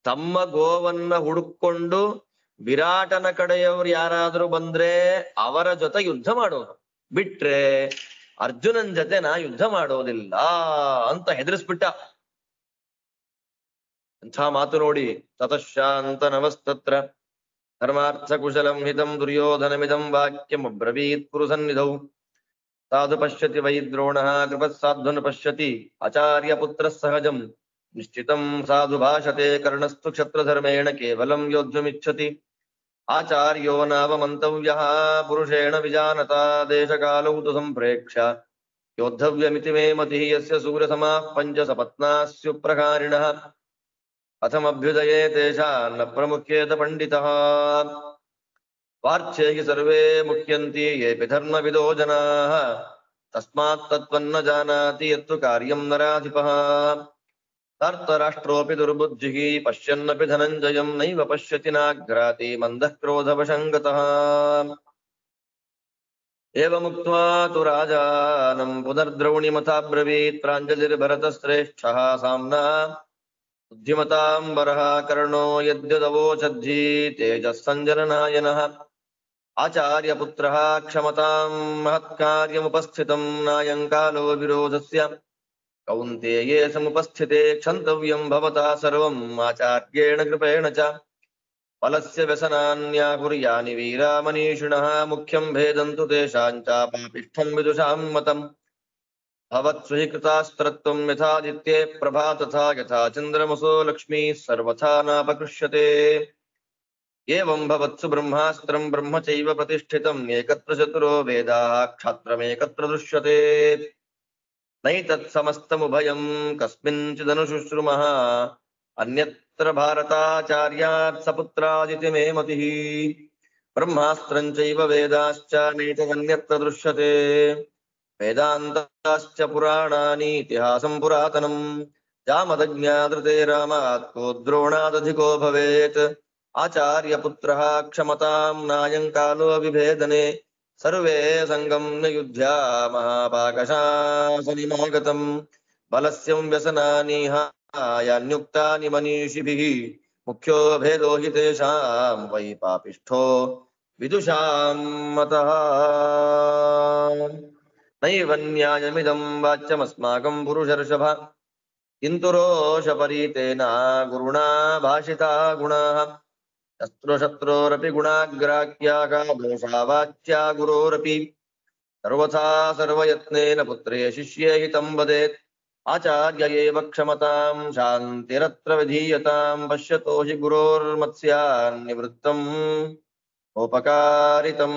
ತಮ್ಮ ಗೋವನ್ನ ಹುಡುಕೊಂಡು ವಿರಾಟನ ಕಡೆಯವರು ಯಾರಾದ್ರೂ ಬಂದ್ರೆ ಅವರ ಜೊತೆ ಯುದ್ಧ ಮಾಡೋದು, ಬಿಟ್ರೆ ಅರ್ಜುನನ್ ಜೊತೆ ನಾ ಯುದ್ಧ ಮಾಡೋದಿಲ್ಲ ಅಂತ ಹೆದರಿಸ್ಬಿಟ್ಟ. ಅಂಥ ಮಾತು ನೋಡಿ. ತತಃಶಾಂತ ನವಸ್ತತ್ರ ಧರ್ಮಾರ್ಥ ಕುಶಲಂ ಹಿತಂ ದುರ್ಯೋಧನಮಿದಂ ವಾಕ್ಯಂ ಅಬ್ರವೀತ್ ಕುರು ಸನ್ನಿಧೌ. ಸಾಧು ಪಶ್ಯತಿ ವೈ ದ್ರೋಣಃ ಕೃಪಸ್ಸಾಧ್ವನ್ ಪಶ್ಯತಿ ಆಚಾರ್ಯ ಪುತ್ರ ಸಹಜಂ ನಿಶ್ಚಿತಂ ಸಾಧು ಭಾಷತೆ ಕರ್ಣಸ್ತು ಕ್ಷತ್ರಧರ್ಮೇಣ ಕೇವಲಂ ಯೋದ್ಧುಮಿಚ್ಛತಿ. ಆಚಾರ್ಯೋ ನಾವ ಮಂತವ್ಯಃ ಪುರುಷೇಣ ವಿಜಾನತಾ ದೇಶಕಾಲೌ ತು ಸಂಪ್ರೇಕ್ಷ್ಯ ಯೋದ್ಧವ್ಯಮಿತಿ ಮೇ ಮತಿಃ ಯಸ್ಯ ಸೂರ್ಯಸಮಾಃ ಪಂಚ ಸಪತ್ನಾಸ್ಯುಪ್ರಕಾರಿಣಃ. ಅಥಮಭ್ಯುದಯೇ ತೇಷಾನ್ನ ಪ್ರಮುಖ್ಯೇತ ಪಂಡಿತಃ ವಾರ್ಚ್ಯೇ ಹಿ ಸರ್ವೇ ಮುಖ್ಯಂತಿ ಯೇಪಿ ಧರ್ಮವಿದೋ ಜನಾಃ ತಸ್ಮಾತ್ ತತ್ವನ್ನ ಜಾನಾತಿ ಯತ್ತು ಕಾರ್ಯಂ ನರಾಧಿಪಃ ಧಾರ್ತರಾಷ್ಟ್ರೋಪಿ ದುರ್ಬುದ್ಧಿಃ ಪಶ್ಯನ್ನಪಿ ಧನಂಜಯಂ ನೈವ ಪಶ್ಯತಿ ನಾಘ್ರಾತಿ ಮಂದಃ ಕ್ರೋಧವಶಂಗತಃ ಏವಮುಕ್ತ್ವಾ ತು ರಾಜಾನಂ ಪುನರ್ದ್ರೌಣಿಮಥಾಬ್ರವೀತ್ ಪ್ರಾಂಜಲಿರ್ಭರತಶ್ರೇಷ್ಠಃ ಸಾಮ್ನಾ ಬುದ್ಧಿಮತಾಂಬರಃ ಕರ್ಣೋ ಯದ್ಯದವೋಚದ್ಧಿ ತೇಜಸ್ಸಂಜನನಾಯನಃ ಆಚಾರ್ಯಪುತ್ರಃ ಕ್ಷಮತಾಂ ಮಹತ್ಕಾರ್ಯಮುಪಸ್ಥಿತಂ ನಾಯಂ ಕಾಲೋ ವಿರೋಧಸ್ಯ ಕೌಂತೇಯೇ ಸಮುಪಸ್ಥಿತೆ ಕ್ಷಂತವ್ಯಂ ಭವತಾ ಸರ್ವಂ ಆಚಾರ್ಯೇಣ ಕೃಪೇಣ ಚ ಫಲಸ್ಯ ವ್ಯಸನಾನ್ಯಾಕುರ್ಯಾನಿ ವೀರಾ ಮನೀಷಿಣಃ ಮುಖ್ಯಂ ಭೇದಂತು ತೇಷಾಂ ಚ ಪಾಪಿಷ್ಠಂ ವಿದುಷಾಂ ಮತಂ ಭವತ್ಸು ಹಿ ಕೃತಾಸ್ತ್ರತ್ವಂ ಯಥಾದಿತ್ಯೇ ಪ್ರಭಾ ತಥಾ ಯಥಾ ಚಂದ್ರಮಸೋ ಲಕ್ಷ್ಮೀ ಸರ್ವಥಾ ನಾಪಕೃಷ್ಯತೆ ಏವಂ ಭವತ್ಸು ಬ್ರಹ್ಮಾಸ್ತ್ರಂ ಬ್ರಹ್ಮ ಚೈವ ಪ್ರತಿಷ್ಠಿತಂ ಏಕತ್ರ ಚತುರೋ ವೇದಾಃ ಕ್ಷಾತ್ರಮೇಕತ್ರ ದೃಶ್ಯತೆ ನೈತತ್ ಸಮಸ್ತಮುಭಯಂ ಕಸ್ಮಿಂಚಿದನುಶುಶ್ರುಮಃ ಅನ್ಯತ್ರ ಭಾರತಾಚಾರ್ಯಾತ್ ಸಪುತ್ರಾದಿತಿ ಮೇ ಮತಿಃ ಬ್ರಹ್ಮಾಸ್ತ್ರಂ ಚೈವ ವೇದಾಶ್ಚ ನೈತದನ್ಯತ್ರ ದೃಶ್ಯತೆ ವೇದಾಂತಾಶ್ಚ ಪುರಾಣಾನಿ ಇತಿಹಾಸಂ ಪುರಾತನಂ ಜಾಮದಜ್ಞಾದೃತೆ ರಾಮಾತ್ ಕೋ ದ್ರೋಣಾದಧಿಕೋ ಭವೇತ್ ಆಚಾರ್ಯಪುತ್ರಃ ಕ್ಷಮತಾಂ ನಾಯಂ ಕಾಲೋ ವಿಭೇದನೆ ಸರ್ವೇ ಸಂಗಮ್ಯ ಯುದ್ಧ್ಯ ಮಹಾಪಾಕಶಾಸನಿಮಾಗತಂ ಬಲಸ್ಯಂ ವ್ಯಸನಾನಿ ಯಾನ್ಯುಕ್ತಾನಿ ಮನೀಷಿಭಿಃ ಮುಖ್ಯೋ ಭೇದೋ ಹಿ ತೇಷಾಂ ವೈ ಪಾಪಿಷ್ಠೋ ವಿದುಷಾಂ ಮತಃ ನೈವ ನ್ಯಾಯಮಿದಂ ವಾಚ್ಯಮಸ್ಮಾಕಂ ಪುರುಷರ್ಷಭ ಕಿಂತು ರೋಷಪರೀತೇನ ಗುರುಣಾ ಭಾಷಿತಾ ಗುಣಾಃ ಶತ್ರುಶತ್ರೋರಪಿ ಗುಣಾಗ್ರಾಹ್ಯಾಃ ದೋಷಾ ವಾಚ್ಯಾ ಗುರೋರಪಿ ಸರ್ವಥಾ ಸರ್ವಯತ್ನೇನ ಪುತ್ರೇ ಶಿಷ್ಯೇ ಹಿತಂ ವದೇತ್ ಆಚಾರ್ಯ ಏವ ಕ್ಷಮತಾಂ ಶಾಂತಿರತ್ರ ವಿಧೀಯತಾಂ ಪಶ್ಯತೋ ಹಿ ಗುರೋರ್ಮತ್ಸ್ಯಾನ್ ನಿವೃತ್ತಂ ಉಪಕಾರಿತಂ.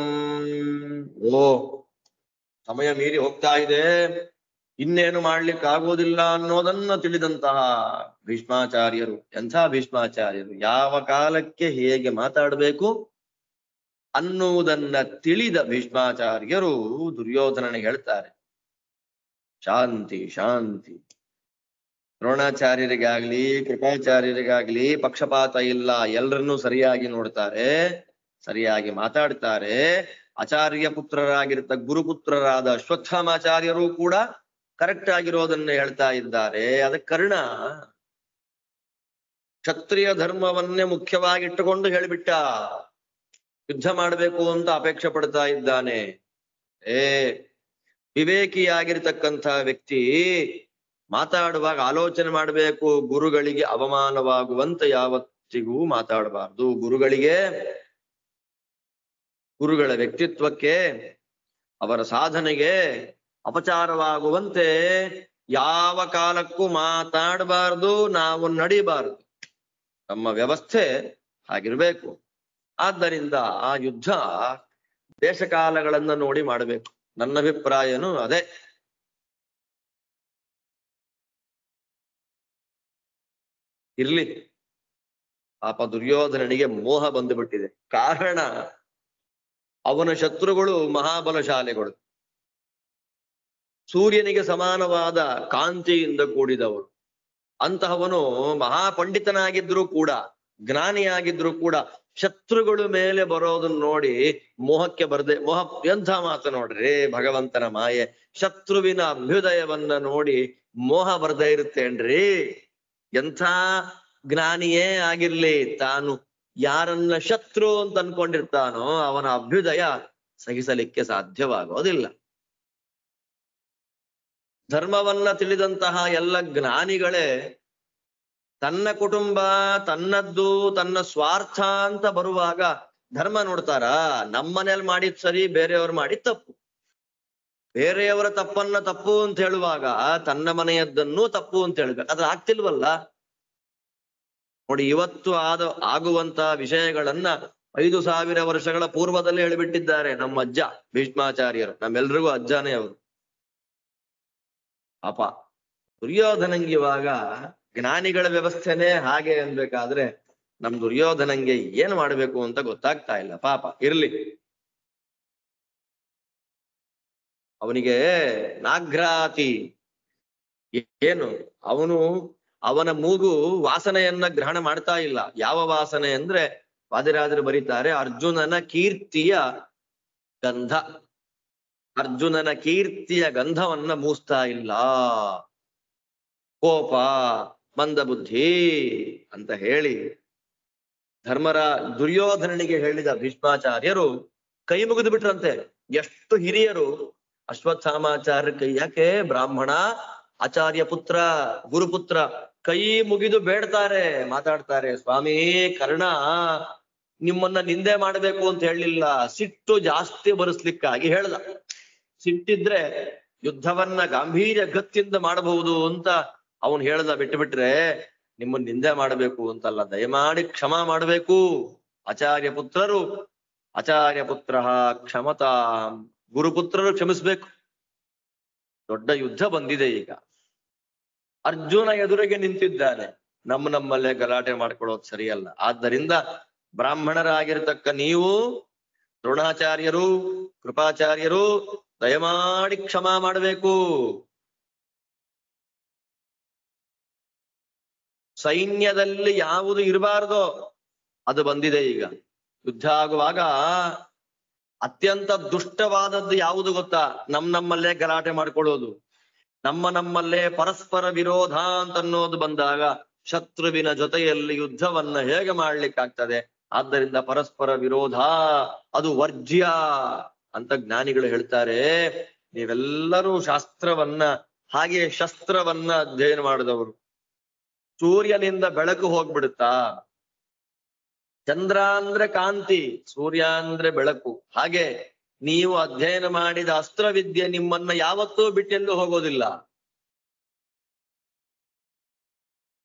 ಓ, ಸಮಯ ಮೀರಿ ಹೋಗ್ತಾ ಇದೆ, ಇನ್ನೇನು ಮಾಡ್ಲಿಕ್ಕಾಗೋದಿಲ್ಲ ಅನ್ನೋದನ್ನ ತಿಳಿದಂತಹ ಭೀಷ್ಮಾಚಾರ್ಯರು. ಎಂಥ ಭೀಷ್ಮಾಚಾರ್ಯರು! ಯಾವ ಕಾಲಕ್ಕೆ ಹೇಗೆ ಮಾತಾಡಬೇಕು ಅನ್ನುವುದನ್ನ ತಿಳಿದ ಭೀಷ್ಮಾಚಾರ್ಯರು ದುರ್ಯೋಧನನಿಗೆ ಹೇಳ್ತಾರೆ, ಶಾಂತಿ ಶಾಂತಿ. ದ್ರೋಣಾಚಾರ್ಯರಿಗಾಗ್ಲಿ ಕೃಪಾಚಾರ್ಯರಿಗಾಗ್ಲಿ ಪಕ್ಷಪಾತ ಇಲ್ಲ, ಎಲ್ಲರನ್ನೂ ಸರಿಯಾಗಿ ನೋಡ್ತಾರೆ, ಸರಿಯಾಗಿ ಮಾತಾಡ್ತಾರೆ. ಆಚಾರ್ಯ ಪುತ್ರರಾಗಿರ್ತ ಗುರುಪುತ್ರರಾದ ಅಶ್ವತ್ಥಾಮಾಚಾರ್ಯರು ಕೂಡ ಕರೆಕ್ಟ್ ಆಗಿರೋದನ್ನ ಹೇಳ್ತಾ ಇದ್ದಾರೆ. ಅದಕ್ಕೆ ಕರ್ಣ ಕ್ಷತ್ರಿಯ ಧರ್ಮವನ್ನೇ ಮುಖ್ಯವಾಗಿಟ್ಟುಕೊಂಡು ಹೇಳಿಬಿಟ್ಟ, ಯುದ್ಧ ಮಾಡಬೇಕು ಅಂತ ಅಪೇಕ್ಷೆ ಪಡ್ತಾ ಇದ್ದಾನೆ. ವಿವೇಕಿಯಾಗಿರ್ತಕ್ಕಂಥ ವ್ಯಕ್ತಿ ಮಾತಾಡುವಾಗ ಆಲೋಚನೆ ಮಾಡಬೇಕು. ಗುರುಗಳಿಗೆ ಅವಮಾನವಾಗುವಂತ ಯಾವತ್ತಿಗೂ ಮಾತಾಡಬಾರ್ದು. ಗುರುಗಳ ವ್ಯಕ್ತಿತ್ವಕ್ಕೆ, ಅವರ ಸಾಧನೆಗೆ ಅಪಚಾರವಾಗುವಂತೆ ಯಾವ ಕಾಲಕ್ಕೂ ಮಾತಾಡಬಾರ್ದು, ನಾವು ನಡಿಬಾರ್ದು. ನಮ್ಮ ವ್ಯವಸ್ಥೆ ಹಾಗಿರ್ಬೇಕು. ಆದ್ದರಿಂದ ಆ ಯುದ್ಧ ದೇಶಕಾಲಗಳನ್ನ ನೋಡಿ ಮಾಡಬೇಕು. ನನ್ನ ಅಭಿಪ್ರಾಯನೂ ಅದೇ. ಇರ್ಲಿ, ಪಾಪ ದುರ್ಯೋಧನನಿಗೆ ಮೋಹ ಬಂದುಬಿಟ್ಟಿದೆ. ಕಾರಣ, ಅವನ ಶತ್ರುಗಳು ಮಹಾಬಲಶಾಲಿಗಳು, ಸೂರ್ಯನಿಗೆ ಸಮಾನವಾದ ಕಾಂತಿಯಿಂದ ಕೂಡಿದವರು. ಅಂತಹವನು ಮಹಾಪಂಡಿತನಾಗಿದ್ರು ಕೂಡ, ಜ್ಞಾನಿಯಾಗಿದ್ರು ಕೂಡ ಶತ್ರುಗಳ ಮೇಲೆ ಬರೋದನ್ನ ನೋಡಿ ಮೋಹಕ್ಕೆ ಮೋಹ ಎಂಥ ಮಾತು ನೋಡ್ರಿ, ಭಗವಂತನ ಮಾಯೆ. ಶತ್ರುವಿನ ಅಭ್ಯುದಯವನ್ನ ನೋಡಿ ಮೋಹ ಬರ್ದೇ ಇರುತ್ತೇನ್ರಿ. ಎಂಥ ಜ್ಞಾನಿಯೇ ಆಗಿರ್ಲಿ, ತಾನು ಯಾರನ್ನ ಶತ್ರು ಅಂತ ಅನ್ಕೊಂಡಿರ್ತಾನೋ ಅವನ ಅಭ್ಯುದಯ ಸಹಿಸಲಿಕ್ಕೆ ಸಾಧ್ಯವಾಗೋದಿಲ್ಲ. ಧರ್ಮವನ್ನ ತಿಳಿದಂತಹ ಎಲ್ಲ ಜ್ಞಾನಿಗಳೇ ತನ್ನ ಕುಟುಂಬ, ತನ್ನದ್ದು, ತನ್ನ ಸ್ವಾರ್ಥ ಅಂತ ಬರುವಾಗ ಧರ್ಮ ನೋಡ್ತಾರ. ನಮ್ಮನೇಲಿ ಮಾಡಿದ್ ಸರಿ, ಬೇರೆಯವ್ರು ಮಾಡಿದ್ ತಪ್ಪು. ಬೇರೆಯವರ ತಪ್ಪನ್ನ ತಪ್ಪು ಅಂತ ಹೇಳುವಾಗ ತನ್ನ ಮನೆಯದ್ದನ್ನೂ ತಪ್ಪು ಅಂತ ಹೇಳ್ಬೇಕು. ಅದ್ರ ಆಗ್ತಿಲ್ವಲ್ಲ ನೋಡಿ. ಇವತ್ತು ಆಗುವಂತ ವಿಷಯಗಳನ್ನ 5,000 ವರ್ಷಗಳ ಪೂರ್ವದಲ್ಲೇ ಹೇಳಿಬಿಟ್ಟಿದ್ದಾರೆ ನಮ್ಮ ಅಜ್ಜ ಭೀಷ್ಮಾಚಾರ್ಯರು. ನಮ್ಮೆಲ್ರಿಗೂ ಅಜ್ಜನೇ ಅವರು. ಅಪ ದುರ್ಯೋಧನಂಗೆ ಇವಾಗ ಜ್ಞಾನಿಗಳ ವ್ಯವಸ್ಥೆನೇ ಹಾಗೆ ಅನ್ಬೇಕಾದ್ರೆ ನಮ್ ದುರ್ಯೋಧನಂಗೆ ಏನ್ ಮಾಡ್ಬೇಕು ಅಂತ ಗೊತ್ತಾಗ್ತಾ ಇಲ್ಲ ಪಾಪ. ಇರ್ಲಿ, ಅವನಿಗೆ ನಾಘ್ರಾತಿ ಏನು, ಅವನ ಮೂಗು ವಾಸನೆಯನ್ನ ಗ್ರಹಣ ಮಾಡ್ತಾ ಇಲ್ಲ. ಯಾವ ವಾಸನೆ ಅಂದ್ರೆ ವಾದಿರಾಜರು ಬರೀತಾರೆ, ಅರ್ಜುನನ ಕೀರ್ತಿಯ ಗಂಧ, ಅರ್ಜುನನ ಕೀರ್ತಿಯ ಗಂಧವನ್ನ ಮೂಸ್ತಾ ಇಲ್ಲ. ಕೋಪ, ಮಂದಬುದ್ಧಿ ಅಂತ ಹೇಳಿ ದುರ್ಯೋಧನನಿಗೆ ಹೇಳಿದ ಭೀಷ್ಮಾಚಾರ್ಯರು ಕೈ ಮುಗಿದು ಬಿಟ್ರಂತೆ. ಎಷ್ಟು ಹಿರಿಯರು ಅಶ್ವತ್ಥಾಮಾಚಾರ್ಯ ಕೈ, ಯಾಕೆ ಬ್ರಾಹ್ಮಣ, ಆಚಾರ್ಯ ಪುತ್ರ, ಗುರುಪುತ್ರ, ಕೈ ಮುಗಿದು ಬೇಡ್ತಾರೆ, ಮಾತಾಡ್ತಾರೆ. ಸ್ವಾಮಿ ಕರ್ಣ ನಿಮ್ಮನ್ನ ನಿಂದೆ ಮಾಡ್ಬೇಕು ಅಂತ ಹೇಳಿಲ್ಲ, ಸಿಟ್ಟು ಜಾಸ್ತಿ ಬರಿಸ್ಲಿಕ್ಕಾಗಿ ಹೇಳ್ದ. ಸಿಟ್ಟಿದ್ರೆ ಯುದ್ಧವನ್ನ ಗಾಂಭೀರ್ಯ ಗತ್ತಿಂದ ಮಾಡಬಹುದು ಅಂತ ಅವನು ಹೇಳ್ದ. ಬಿಟ್ರೆ ನಿಮ್ಮನ್ನ ನಿಂದೆ ಮಾಡಬೇಕು ಅಂತಲ್ಲ, ದಯಮಾಡಿ ಕ್ಷಮ ಮಾಡಬೇಕು. ಆಚಾರ್ಯ ಪುತ್ರ ಕ್ಷಮತಾ, ಗುರುಪುತ್ರರು ಕ್ಷಮಿಸ್ಬೇಕು. ದೊಡ್ಡ ಯುದ್ಧ ಬಂದಿದೆ ಈಗ, ಅರ್ಜುನ ಎದುರಿಗೆ ನಿಂತಿದ್ದಾನೆ. ನಮ್ಮಲ್ಲೇ ಗಲಾಟೆ ಮಾಡ್ಕೊಳ್ಳೋದು ಸರಿಯಲ್ಲ. ಆದ್ದರಿಂದ ಬ್ರಾಹ್ಮಣರಾಗಿರ್ತಕ್ಕ ನೀವು, ದ್ರೋಣಾಚಾರ್ಯರು, ಕೃಪಾಚಾರ್ಯರು, ದಯಮಾಡಿ ಕ್ಷಮ ಮಾಡಬೇಕು. ಸೈನ್ಯದಲ್ಲಿ ಯಾವುದು ಇರಬಾರ್ದೋ ಅದು ಬಂದಿದೆ ಈಗ. ಯುದ್ಧ ಆಗುವಾಗ ಅತ್ಯಂತ ದುಷ್ಟವಾದದ್ದು ಯಾವುದು ಗೊತ್ತಾ? ನಮ್ಮಲ್ಲೇ ಗಲಾಟೆ ಮಾಡ್ಕೊಳ್ಳೋದು, ನಮ್ಮಲ್ಲೇ ಪರಸ್ಪರ ವಿರೋಧ ಅಂತನ್ನೋದು ಬಂದಾಗ ಶತ್ರುವಿನ ಜೊತೆಯಲ್ಲಿ ಯುದ್ಧವನ್ನ ಹೇಗೆ ಮಾಡ್ಲಿಕ್ಕಾಗ್ತದೆ? ಆದ್ದರಿಂದ ಪರಸ್ಪರ ವಿರೋಧ ಅದು ವರ್ಜ್ಯ ಅಂತ ಜ್ಞಾನಿಗಳು ಹೇಳ್ತಾರೆ. ನೀವೆಲ್ಲರೂ ಶಾಸ್ತ್ರವನ್ನ ಹಾಗೆ ಶಸ್ತ್ರವನ್ನ ಅಧ್ಯಯನ ಮಾಡಿದವರು. ಸೂರ್ಯನಿಂದ ಬೆಳಕು ಹೋಗ್ಬಿಡುತ್ತಾ? ಚಂದ್ರ ಅಂದ್ರೆ ಕಾಂತಿ, ಸೂರ್ಯ ಅಂದ್ರೆ ಬೆಳಕು. ಹಾಗೆ ನೀವು ಅಧ್ಯಯನ ಮಾಡಿದ ಅಸ್ತ್ರವಿದ್ಯೆ ನಿಮ್ಮನ್ನ ಯಾವತ್ತೂ ಬಿಟ್ಟೆಲ್ಲೂ ಹೋಗೋದಿಲ್ಲ.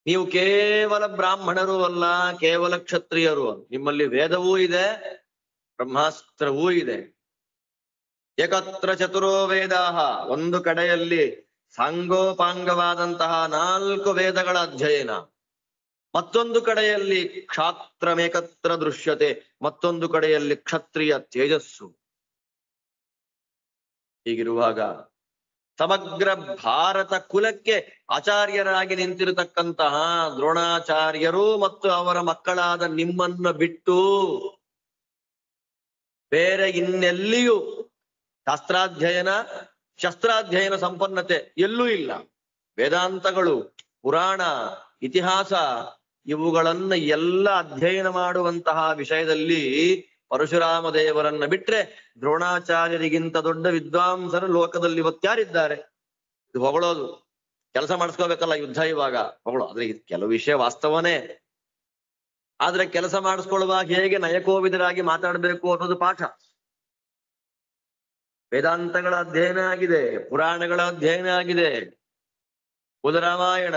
ನೀವು ಕೇವಲ ಬ್ರಾಹ್ಮಣರೂ ಅಲ್ಲ, ಕೇವಲ ಕ್ಷತ್ರಿಯರು. ನಿಮ್ಮಲ್ಲಿ ವೇದವೂ ಇದೆ, ಬ್ರಹ್ಮಾಸ್ತ್ರವೂ ಇದೆ. ಏಕತ್ರ ಚತುರೋ ವೇದಾಹ, ಒಂದು ಕಡೆಯಲ್ಲಿ ಸಾಂಗೋಪಾಂಗವಾದಂತಹ 4 ವೇದಗಳ ಅಧ್ಯಯನ, ಮತ್ತೊಂದು ಕಡೆಯಲ್ಲಿ ಕ್ಷಾತ್ರಮೇಕತ್ರ ದೃಶ್ಯತೆ, ಮತ್ತೊಂದು ಕಡೆಯಲ್ಲಿ ಕ್ಷತ್ರಿಯ ತೇಜಸ್ಸು. ಹೀಗಿರುವಾಗ ಸಮಗ್ರ ಭಾರತ ಕುಲಕ್ಕೆ ಆಚಾರ್ಯರಾಗಿ ನಿಂತಿರತಕ್ಕಂತಹ ದ್ರೋಣಾಚಾರ್ಯರು ಮತ್ತು ಅವರ ಮಕ್ಕಳಾದ ನಿಮ್ಮನ್ನ ಬಿಟ್ಟು ಬೇರೆ ಇನ್ನೆಲ್ಲಿಯೂ ಶಸ್ತ್ರಾಧ್ಯಯನ ಸಂಪನ್ನತೆ ಎಲ್ಲೂ ಇಲ್ಲ. ವೇದಾಂತಗಳು, ಪುರಾಣ, ಇತಿಹಾಸ ಇವುಗಳನ್ನ ಎಲ್ಲ ಅಧ್ಯಯನ ಮಾಡುವಂತಹ ವಿಷಯದಲ್ಲಿ ಪರಶುರಾಮ ದೇವರನ್ನ ಬಿಟ್ರೆ ದ್ರೋಣಾಚಾರ್ಯರಿಗಿಂತ ದೊಡ್ಡ ವಿದ್ವಾಂಸರು ಲೋಕದಲ್ಲಿ ಇವತ್ಯಾರಿದ್ದಾರೆ? ಇದು ಹೊಗಳೋದು, ಕೆಲಸ ಮಾಡಿಸ್ಕೋಬೇಕಲ್ಲ ಯುದ್ಧ ಇವಾಗ ಹೊಗಳೋ. ಆದ್ರೆ ಇದು ಕೆಲವು ವಿಷಯ ವಾಸ್ತವನೇ, ಆದ್ರೆ ಕೆಲಸ ಮಾಡಿಸ್ಕೊಳ್ಳುವಾಗ ಹೇಗೆ ನಯಕೋವಿದರಾಗಿ ಮಾತಾಡ್ಬೇಕು ಅನ್ನೋದು ಪಾಠ. ವೇದಾಂತಗಳ ಅಧ್ಯಯನ ಆಗಿದೆ, ಪುರಾಣಗಳ ಅಧ್ಯಯನ ಆಗಿದೆ, ರಾಮಾಯಣ,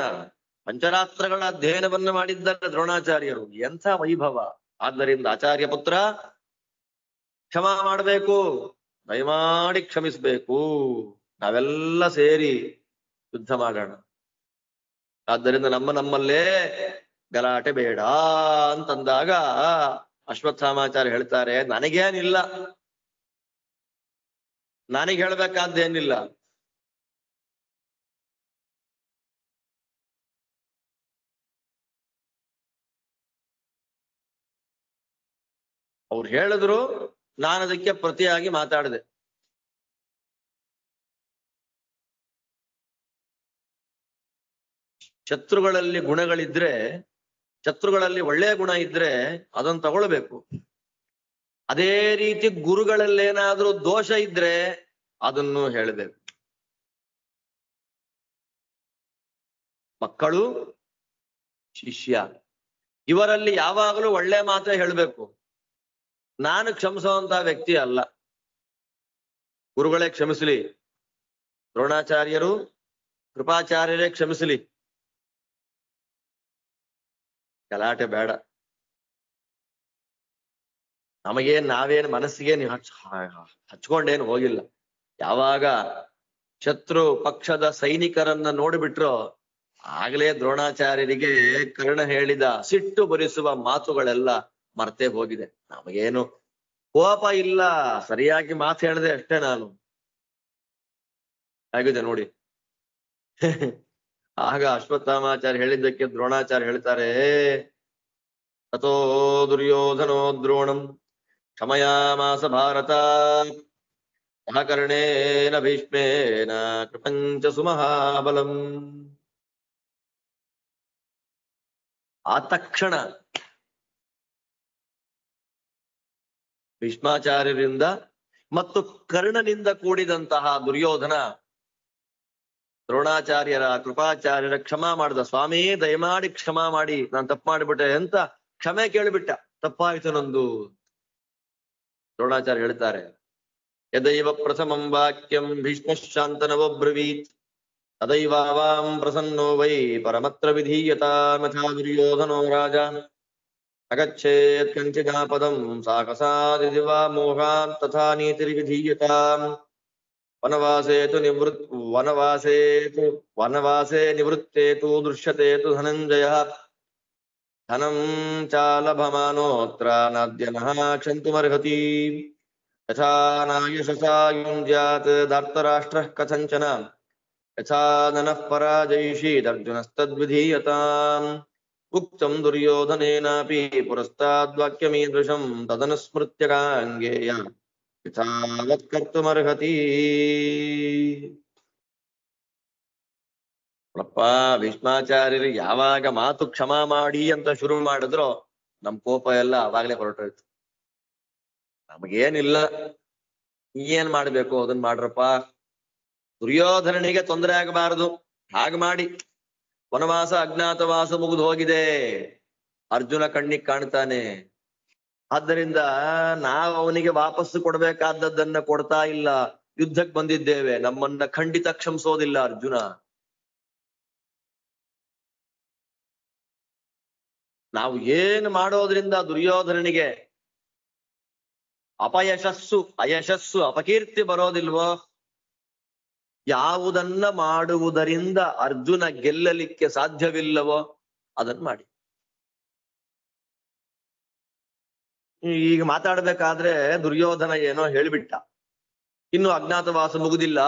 ಪಂಚರಾತ್ರಗಳ ಅಧ್ಯಯನವನ್ನ ಮಾಡಿದ್ದಾರೆ ದ್ರೋಣಾಚಾರ್ಯರು. ಎಂಥ ವೈಭವ! ಆದ್ದರಿಂದ ಆಚಾರ್ಯ ಪುತ್ರ ಕ್ಷಮ ಮಾಡಬೇಕು, ದಯಮಾಡಿ ಕ್ಷಮಿಸ್ಬೇಕು. ನಾವೆಲ್ಲ ಸೇರಿ ಯುದ್ಧ ಮಾಡೋಣ. ಆದ್ದರಿಂದ ನಮ್ಮಲ್ಲೇ ಗಲಾಟೆ ಬೇಡ ಅಂತಂದಾಗ ಅಶ್ವತ್ಥಾಮಾಚಾರ್ಯ ಹೇಳ್ತಾರೆ, ನನಗೇನಿಲ್ಲ, ನನಗೆ ಹೇಳ್ಬೇಕಾದ್ದೇನಿಲ್ಲ. ಅವ್ರು ಹೇಳಿದ್ರು, ನಾನು ಅದಕ್ಕೆ ಪ್ರತಿಯಾಗಿ ಮಾತಾಡಿದೆ. ಶತ್ರುಗಳಲ್ಲಿ ಗುಣಗಳಿದ್ರೆ, ಶತ್ರುಗಳಲ್ಲಿ ಒಳ್ಳೆಯ ಗುಣ ಇದ್ರೆ ಅದನ್ನು ತಗೊಳ್ಬೇಕು. ಅದೇ ರೀತಿ ಗುರುಗಳಲ್ಲೇನಾದ್ರೂ ದೋಷ ಇದ್ರೆ ಅದನ್ನು ಹೇಳಬೇಕು. ಮಕ್ಕಳು, ಶಿಷ್ಯ ಇವರಲ್ಲಿ ಯಾವಾಗಲೂ ಒಳ್ಳೆ ಮಾತೇ ಹೇಳಬೇಕು. ನಾನು ಕ್ಷಮಿಸುವಂತ ವ್ಯಕ್ತಿ ಅಲ್ಲ. ಗುರುಗಳೇ ಕ್ಷಮಿಸಲಿ, ದ್ರೋಣಾಚಾರ್ಯರು, ಕೃಪಾಚಾರ್ಯರೇ ಕ್ಷಮಿಸಲಿ, ಗಲಾಟೆ ಬೇಡ. ನಾವೇನು ಮನಸ್ಸಿಗೆ ಹಚ್ಕೊಂಡೇನು ಹೋಗಿಲ್ಲ. ಯಾವಾಗ ಶತ್ರು ಪಕ್ಷದ ಸೈನಿಕರನ್ನ ನೋಡಿಬಿಟ್ರೋ ಆಗ್ಲೇ ದ್ರೋಣಾಚಾರ್ಯರಿಗೆ ಕರ್ಣ ಹೇಳಿದ ಸಿಟ್ಟು ಬರಿಸುವ ಮಾತುಗಳೆಲ್ಲ ಮರ್ತೇ ಹೋಗಿದೆ. ನಮಗೇನು ಕೋಪ ಇಲ್ಲ, ಸರಿಯಾಗಿ ಮಾತು ಹೇಳಿದೆ ಅಷ್ಟೇ ನಾನು. ಆಗಿದೆ ನೋಡಿ. ಆಗ ಅಶ್ವತ್ಥಾಮಾಚಾರ್ಯ ಹೇಳಿದ್ದಕ್ಕೆ ದ್ರೋಣಾಚಾರ್ಯ ಹೇಳ್ತಾರೆ, ತಥೋ ದುರ್ಯೋಧನೋ ದ್ರೋಣಂ ಕ್ಷಮಯಾಮಾಸ ಭಾರತ ಸಹಕರ್ಣೇನ ಭೀಷ್ಮೇನ ಕೃಪಂಚ ಸುಮಹಾಬಲಂ. ಆ ತಕ್ಷಣ ಭೀಷ್ಮಾಚಾರ್ಯರಿಂದ ಮತ್ತು ಕರ್ಣನಿಂದ ಕೂಡಿದಂತಹ ದುರ್ಯೋಧನ ದ್ರೋಣಾಚಾರ್ಯರ ಕೃಪಾಚಾರ್ಯರ ಕ್ಷಮಾ ಮಾಡಿದ. ಸ್ವಾಮಿ ದಯಮಾಡಿ ಕ್ಷಮಾ ಮಾಡಿ, ನಾನು ತಪ್ಪು ಮಾಡಿಬಿಟ್ಟೆ ಅಂತ ಕ್ಷಮೆ ಕೇಳಿಬಿಟ್ಟ. ತಪ್ಪಾಯ್ತು ನಂದು. ದ್ರೋಣಾಚಾರ್ಯ ಹೇಳ್ತಾರೆ, ಯದೈವ ಪ್ರಥಮಂ ವಾಕ್ಯಂ ಭೀಷ್ಮಶಾಂತನವಬ್ರವೀತ್ ತದೈವಾವಾಂ ಪ್ರಸನ್ನೋ ವೈ ಪರಮತ್ರ ವಿಧೀಯತಾಮಥಾ ದುರ್ಯೋಧನೋ ರಾಜ ಅಗಚ್ಚೇತ್ ಕಂಚಿದಾಪದಂ ಸಾಹಸಾದಿತಿ ವಾ ಮೋಹಾನ್ ತಥಾ ನೀತಿರ್ವಿಧೀಯತಾಂ ವನವಾಸೇ ನಿವೃತ್ತೇತು ದೃಶ್ಯತೇತು ಧನಂಜಯ ಧನಂ ಚಾಲಭಮಾನೋತ್ರ ನಾದ್ಯನಃ ಕ್ಷಂತುಮರ್ಹತಿ ಯಥಾ ನಾಯಶಸಾ ಯುಂಜ್ಯಾತ್ ಧಾರ್ತರಾಷ್ಟ್ರಃ ಕಥಂಚನ ಯಥಾ ನನಃ ಪರಾಜಯಿಷೀದರ್ಜುನಸ್ತದ್ವಿಧೀಯತಾಂ ಉಕ್ತಂ ದುರ್ಯೋಧನೇನಾಪಿ ಪುರಸ್ತಾದ್ವಾಕ್ಯಮೀದೃಶಂ ತದನುಸ್ಮೃತ್ಯ ಗಾಂಗೇಯ ಯಥಾವತ್ ಕರ್ತುಮರ್ಹತಿ. ಅಪ್ಪ ಭೀಷ್ಮಾಚಾರ್ಯರು ಯಾವಾಗ ಮಾತು ಕ್ಷಮಾ ಮಾಡಿ ಅಂತ ಶುರು ಮಾಡಿದ್ರೋ ನಮ್ ಕೋಪ ಎಲ್ಲ ಅವಾಗ್ಲೇ ಹೊರಟೋಯ್ತು. ನಮಗೇನಿಲ್ಲ, ಏನ್ ಮಾಡ್ಬೇಕು ಅದನ್ನ ಮಾಡ್ರಪ್ಪ. ದುರ್ಯೋಧನನಿಗೆ ತೊಂದರೆ ಆಗಬಾರದು, ಹಾಗೆ ಮಾಡಿ. ವನವಾಸ ಅಜ್ಞಾತವಾಸ ಮುಗಿದು ಹೋಗಿದೆ, ಅರ್ಜುನ ಕಣ್ಣಿಗೆ ಕಾಣ್ತಾನೆ. ಆದ್ದರಿಂದ ನಾವು ಅವನಿಗೆ ವಾಪಸ್ಸು ಕೊಡ್ಬೇಕಾದದ್ದನ್ನ ಕೊಡ್ತಾ ಇಲ್ಲ, ಯುದ್ಧಕ್ಕೆ ಬಂದಿದ್ದೇವೆ, ನಮ್ಮನ್ನ ಖಂಡಿತ ಕ್ಷಮಿಸೋದಿಲ್ಲ ಅರ್ಜುನ. ನಾವು ಏನು ಮಾಡೋದ್ರಿಂದ ದುರ್ಯೋಧನನಿಗೆ ಅಯಶಸ್ಸು ಅಪಕೀರ್ತಿ ಬರೋದಿಲ್ವೋ, ಯಾವುದನ್ನ ಮಾಡುವುದರಿಂದ ಅರ್ಜುನ ಗೆಲ್ಲಲಿಕ್ಕೆ ಸಾಧ್ಯವಿಲ್ಲವೋ ಅದನ್ನ ಮಾಡಿ. ಈಗ ಮಾತಾಡ್ಬೇಕಾದ್ರೆ ದುರ್ಯೋಧನ ಏನೋ ಹೇಳಿಬಿಟ್ಟ, ಇನ್ನು ಅಜ್ಞಾತವಾಸ ಮುಗುದಿಲ್ಲ,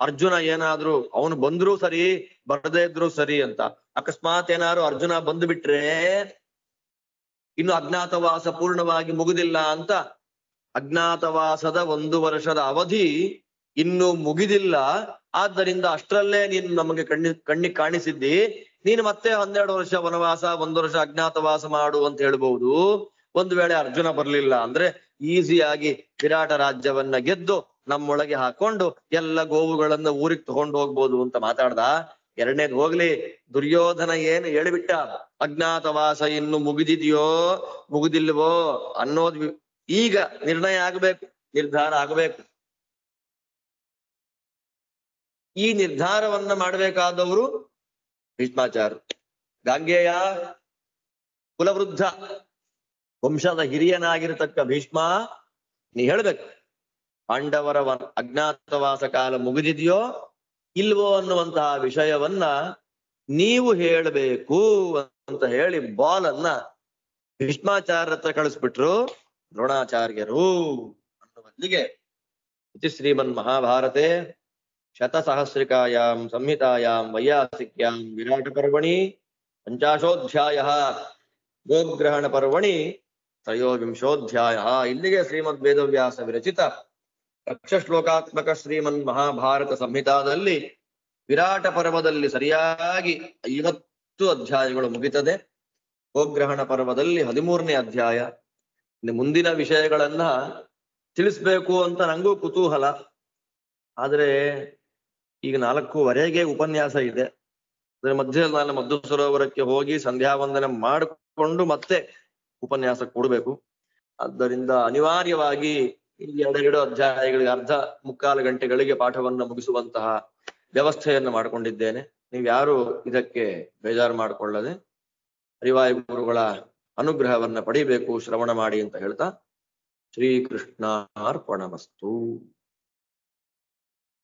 ಅರ್ಜುನ ಏನಾದ್ರು ಅವನು ಬಂದ್ರು ಸರಿ ಬರದೇ ಇದ್ರು ಸರಿ ಅಂತ. ಅಕಸ್ಮಾತ್ ಏನಾದ್ರು ಅರ್ಜುನ ಬಂದು ಬಿಟ್ರೆ ಇನ್ನು ಅಜ್ಞಾತವಾಸ ಪೂರ್ಣವಾಗಿ ಮುಗುದಿಲ್ಲ ಅಂತ, ಅಜ್ಞಾತವಾಸದ 1 ವರ್ಷದ ಅವಧಿ ಇನ್ನು ಮುಗಿದಿಲ್ಲ, ಆದ್ದರಿಂದ ಅಷ್ಟರಲ್ಲೇ ನೀನು ನಮಗೆ ಕಣ್ಣಿಗೆ ಕಾಣಿಸಿದ್ದಿ, ನೀನು ಮತ್ತೆ 12 ವರ್ಷ ವನವಾಸ 1 ವರ್ಷ ಅಜ್ಞಾತವಾಸ ಮಾಡು ಅಂತ ಹೇಳ್ಬಹುದು. ಒಂದು ವೇಳೆ ಅರ್ಜುನ ಬರ್ಲಿಲ್ಲ ಅಂದ್ರೆ ಈಸಿಯಾಗಿ ವಿರಾಟ ರಾಜ್ಯವನ್ನ ಗೆದ್ದು ನಮ್ಮೊಳಗೆ ಹಾಕೊಂಡು ಎಲ್ಲ ಗೋವುಗಳನ್ನ ಊರಿಗೆ ತಗೊಂಡು ಹೋಗ್ಬೋದು ಅಂತ ಮಾತಾಡ್ದ. ಎರಡನೇದು ಹೋಗ್ಲಿ, ದುರ್ಯೋಧನ ಏನು ಹೇಳಿಬಿಟ್ಟ, ಅಜ್ಞಾತವಾಸ ಇನ್ನು ಮುಗಿದಿದೆಯೋ ಮುಗಿದಿಲ್ವೋ ಅನ್ನೋದು ಈಗ ನಿರ್ಣಯ ಆಗ್ಬೇಕು, ನಿರ್ಧಾರ ಆಗ್ಬೇಕು. ಈ ನಿರ್ಧಾರವನ್ನ ಮಾಡಬೇಕಾದವರು ಭೀಷ್ಮಾಚಾರ್ಯರು. ಗಾಂಗೇಯ ಕುಲವೃದ್ಧ ವಂಶದ ಹಿರಿಯನಾಗಿರತಕ್ಕ ಭೀಷ್ಮ, ನೀ ಹೇಳ್ಬೇಕು ಪಾಂಡವರ ಅಜ್ಞಾತವಾಸ ಕಾಲ ಮುಗಿದಿದೆಯೋ ಇಲ್ವೋ ಅನ್ನುವಂತಹ ವಿಷಯವನ್ನ ನೀವು ಹೇಳಬೇಕು ಅಂತ ಹೇಳಿ ಬಾಲನ್ನ ಭೀಷ್ಮಾಚಾರ್ಯರ ಹತ್ರ ಕಳಿಸ್ಬಿಟ್ರು ದ್ರೋಣಾಚಾರ್ಯರು ಅನ್ನುವಲ್ಲಿಗೆ. ಇತಿ ಶ್ರೀಮನ್ ಮಹಾಭಾರತೆ ಶತಸಹಸ್ರಿಕಾಯಾಂ ಸಂಹಿತಾಯಾಂ ವೈಯಾಸಿಕ್ಯಾಂ ವಿರಾಟ ಪರ್ವಣಿ 50 ಗೋಗ್ರಹಣ ಪರ್ವಣಿ 13 ಇಲ್ಲಿಗೆ ಶ್ರೀಮದ್ ವೇದವ್ಯಾಸ ವಿರಚಿತ 100 ಶ್ಲೋಕಾತ್ಮಕ ಶ್ರೀಮನ್ ಮಹಾಭಾರತ ಸಂಹಿತಾದಲ್ಲಿ ವಿರಾಟ ಪರ್ವದಲ್ಲಿ ಸರಿಯಾಗಿ 50 ಅಧ್ಯಾಯಗಳು ಮುಗಿತದೆ. ಗೋಗ್ರಹಣ ಪರ್ವದಲ್ಲಿ 13ನೇ ಅಧ್ಯಾಯ. ಮುಂದಿನ ವಿಷಯಗಳನ್ನ ತಿಳಿಸ್ಬೇಕು ಅಂತ ನಂಗೂ ಕುತೂಹಲ. ಆದ್ರೆ ಈಗ 4:15 ಉಪನ್ಯಾಸ ಇದೆ. ಅದ್ರ ಮಧ್ಯದಲ್ಲಿ ನಾನು ಮದ್ದು ಸರೋವರಕ್ಕೆ ಹೋಗಿ ಸಂಧ್ಯಾ ವಂದನೆ ಮಾಡಿಕೊಂಡು ಮತ್ತೆ ಉಪನ್ಯಾಸ ಕೊಡ್ಬೇಕು. ಆದ್ದರಿಂದ ಅನಿವಾರ್ಯವಾಗಿ ಇಲ್ಲಿ 2 ಅಧ್ಯಾಯಗಳಿಗೆ ಮುಕ್ಕಾಲು ಗಂಟೆಗಳಿಗೆ ಪಾಠವನ್ನ ಮುಗಿಸುವಂತಹ ವ್ಯವಸ್ಥೆಯನ್ನು ಮಾಡಿಕೊಂಡಿದ್ದೇನೆ. ನೀವ್ಯಾರು ಇದಕ್ಕೆ ಬೇಜಾರು ಮಾಡಿಕೊಳ್ಳದೆ ಹರಿವಾಯು ಗುರುಗಳ ಅನುಗ್ರಹವನ್ನ ಪಡಿಬೇಕು, ಶ್ರವಣ ಮಾಡಿ ಅಂತ ಹೇಳ್ತಾ ಶ್ರೀಕೃಷ್ಣಾರ್ಪಣಮಸ್ತು.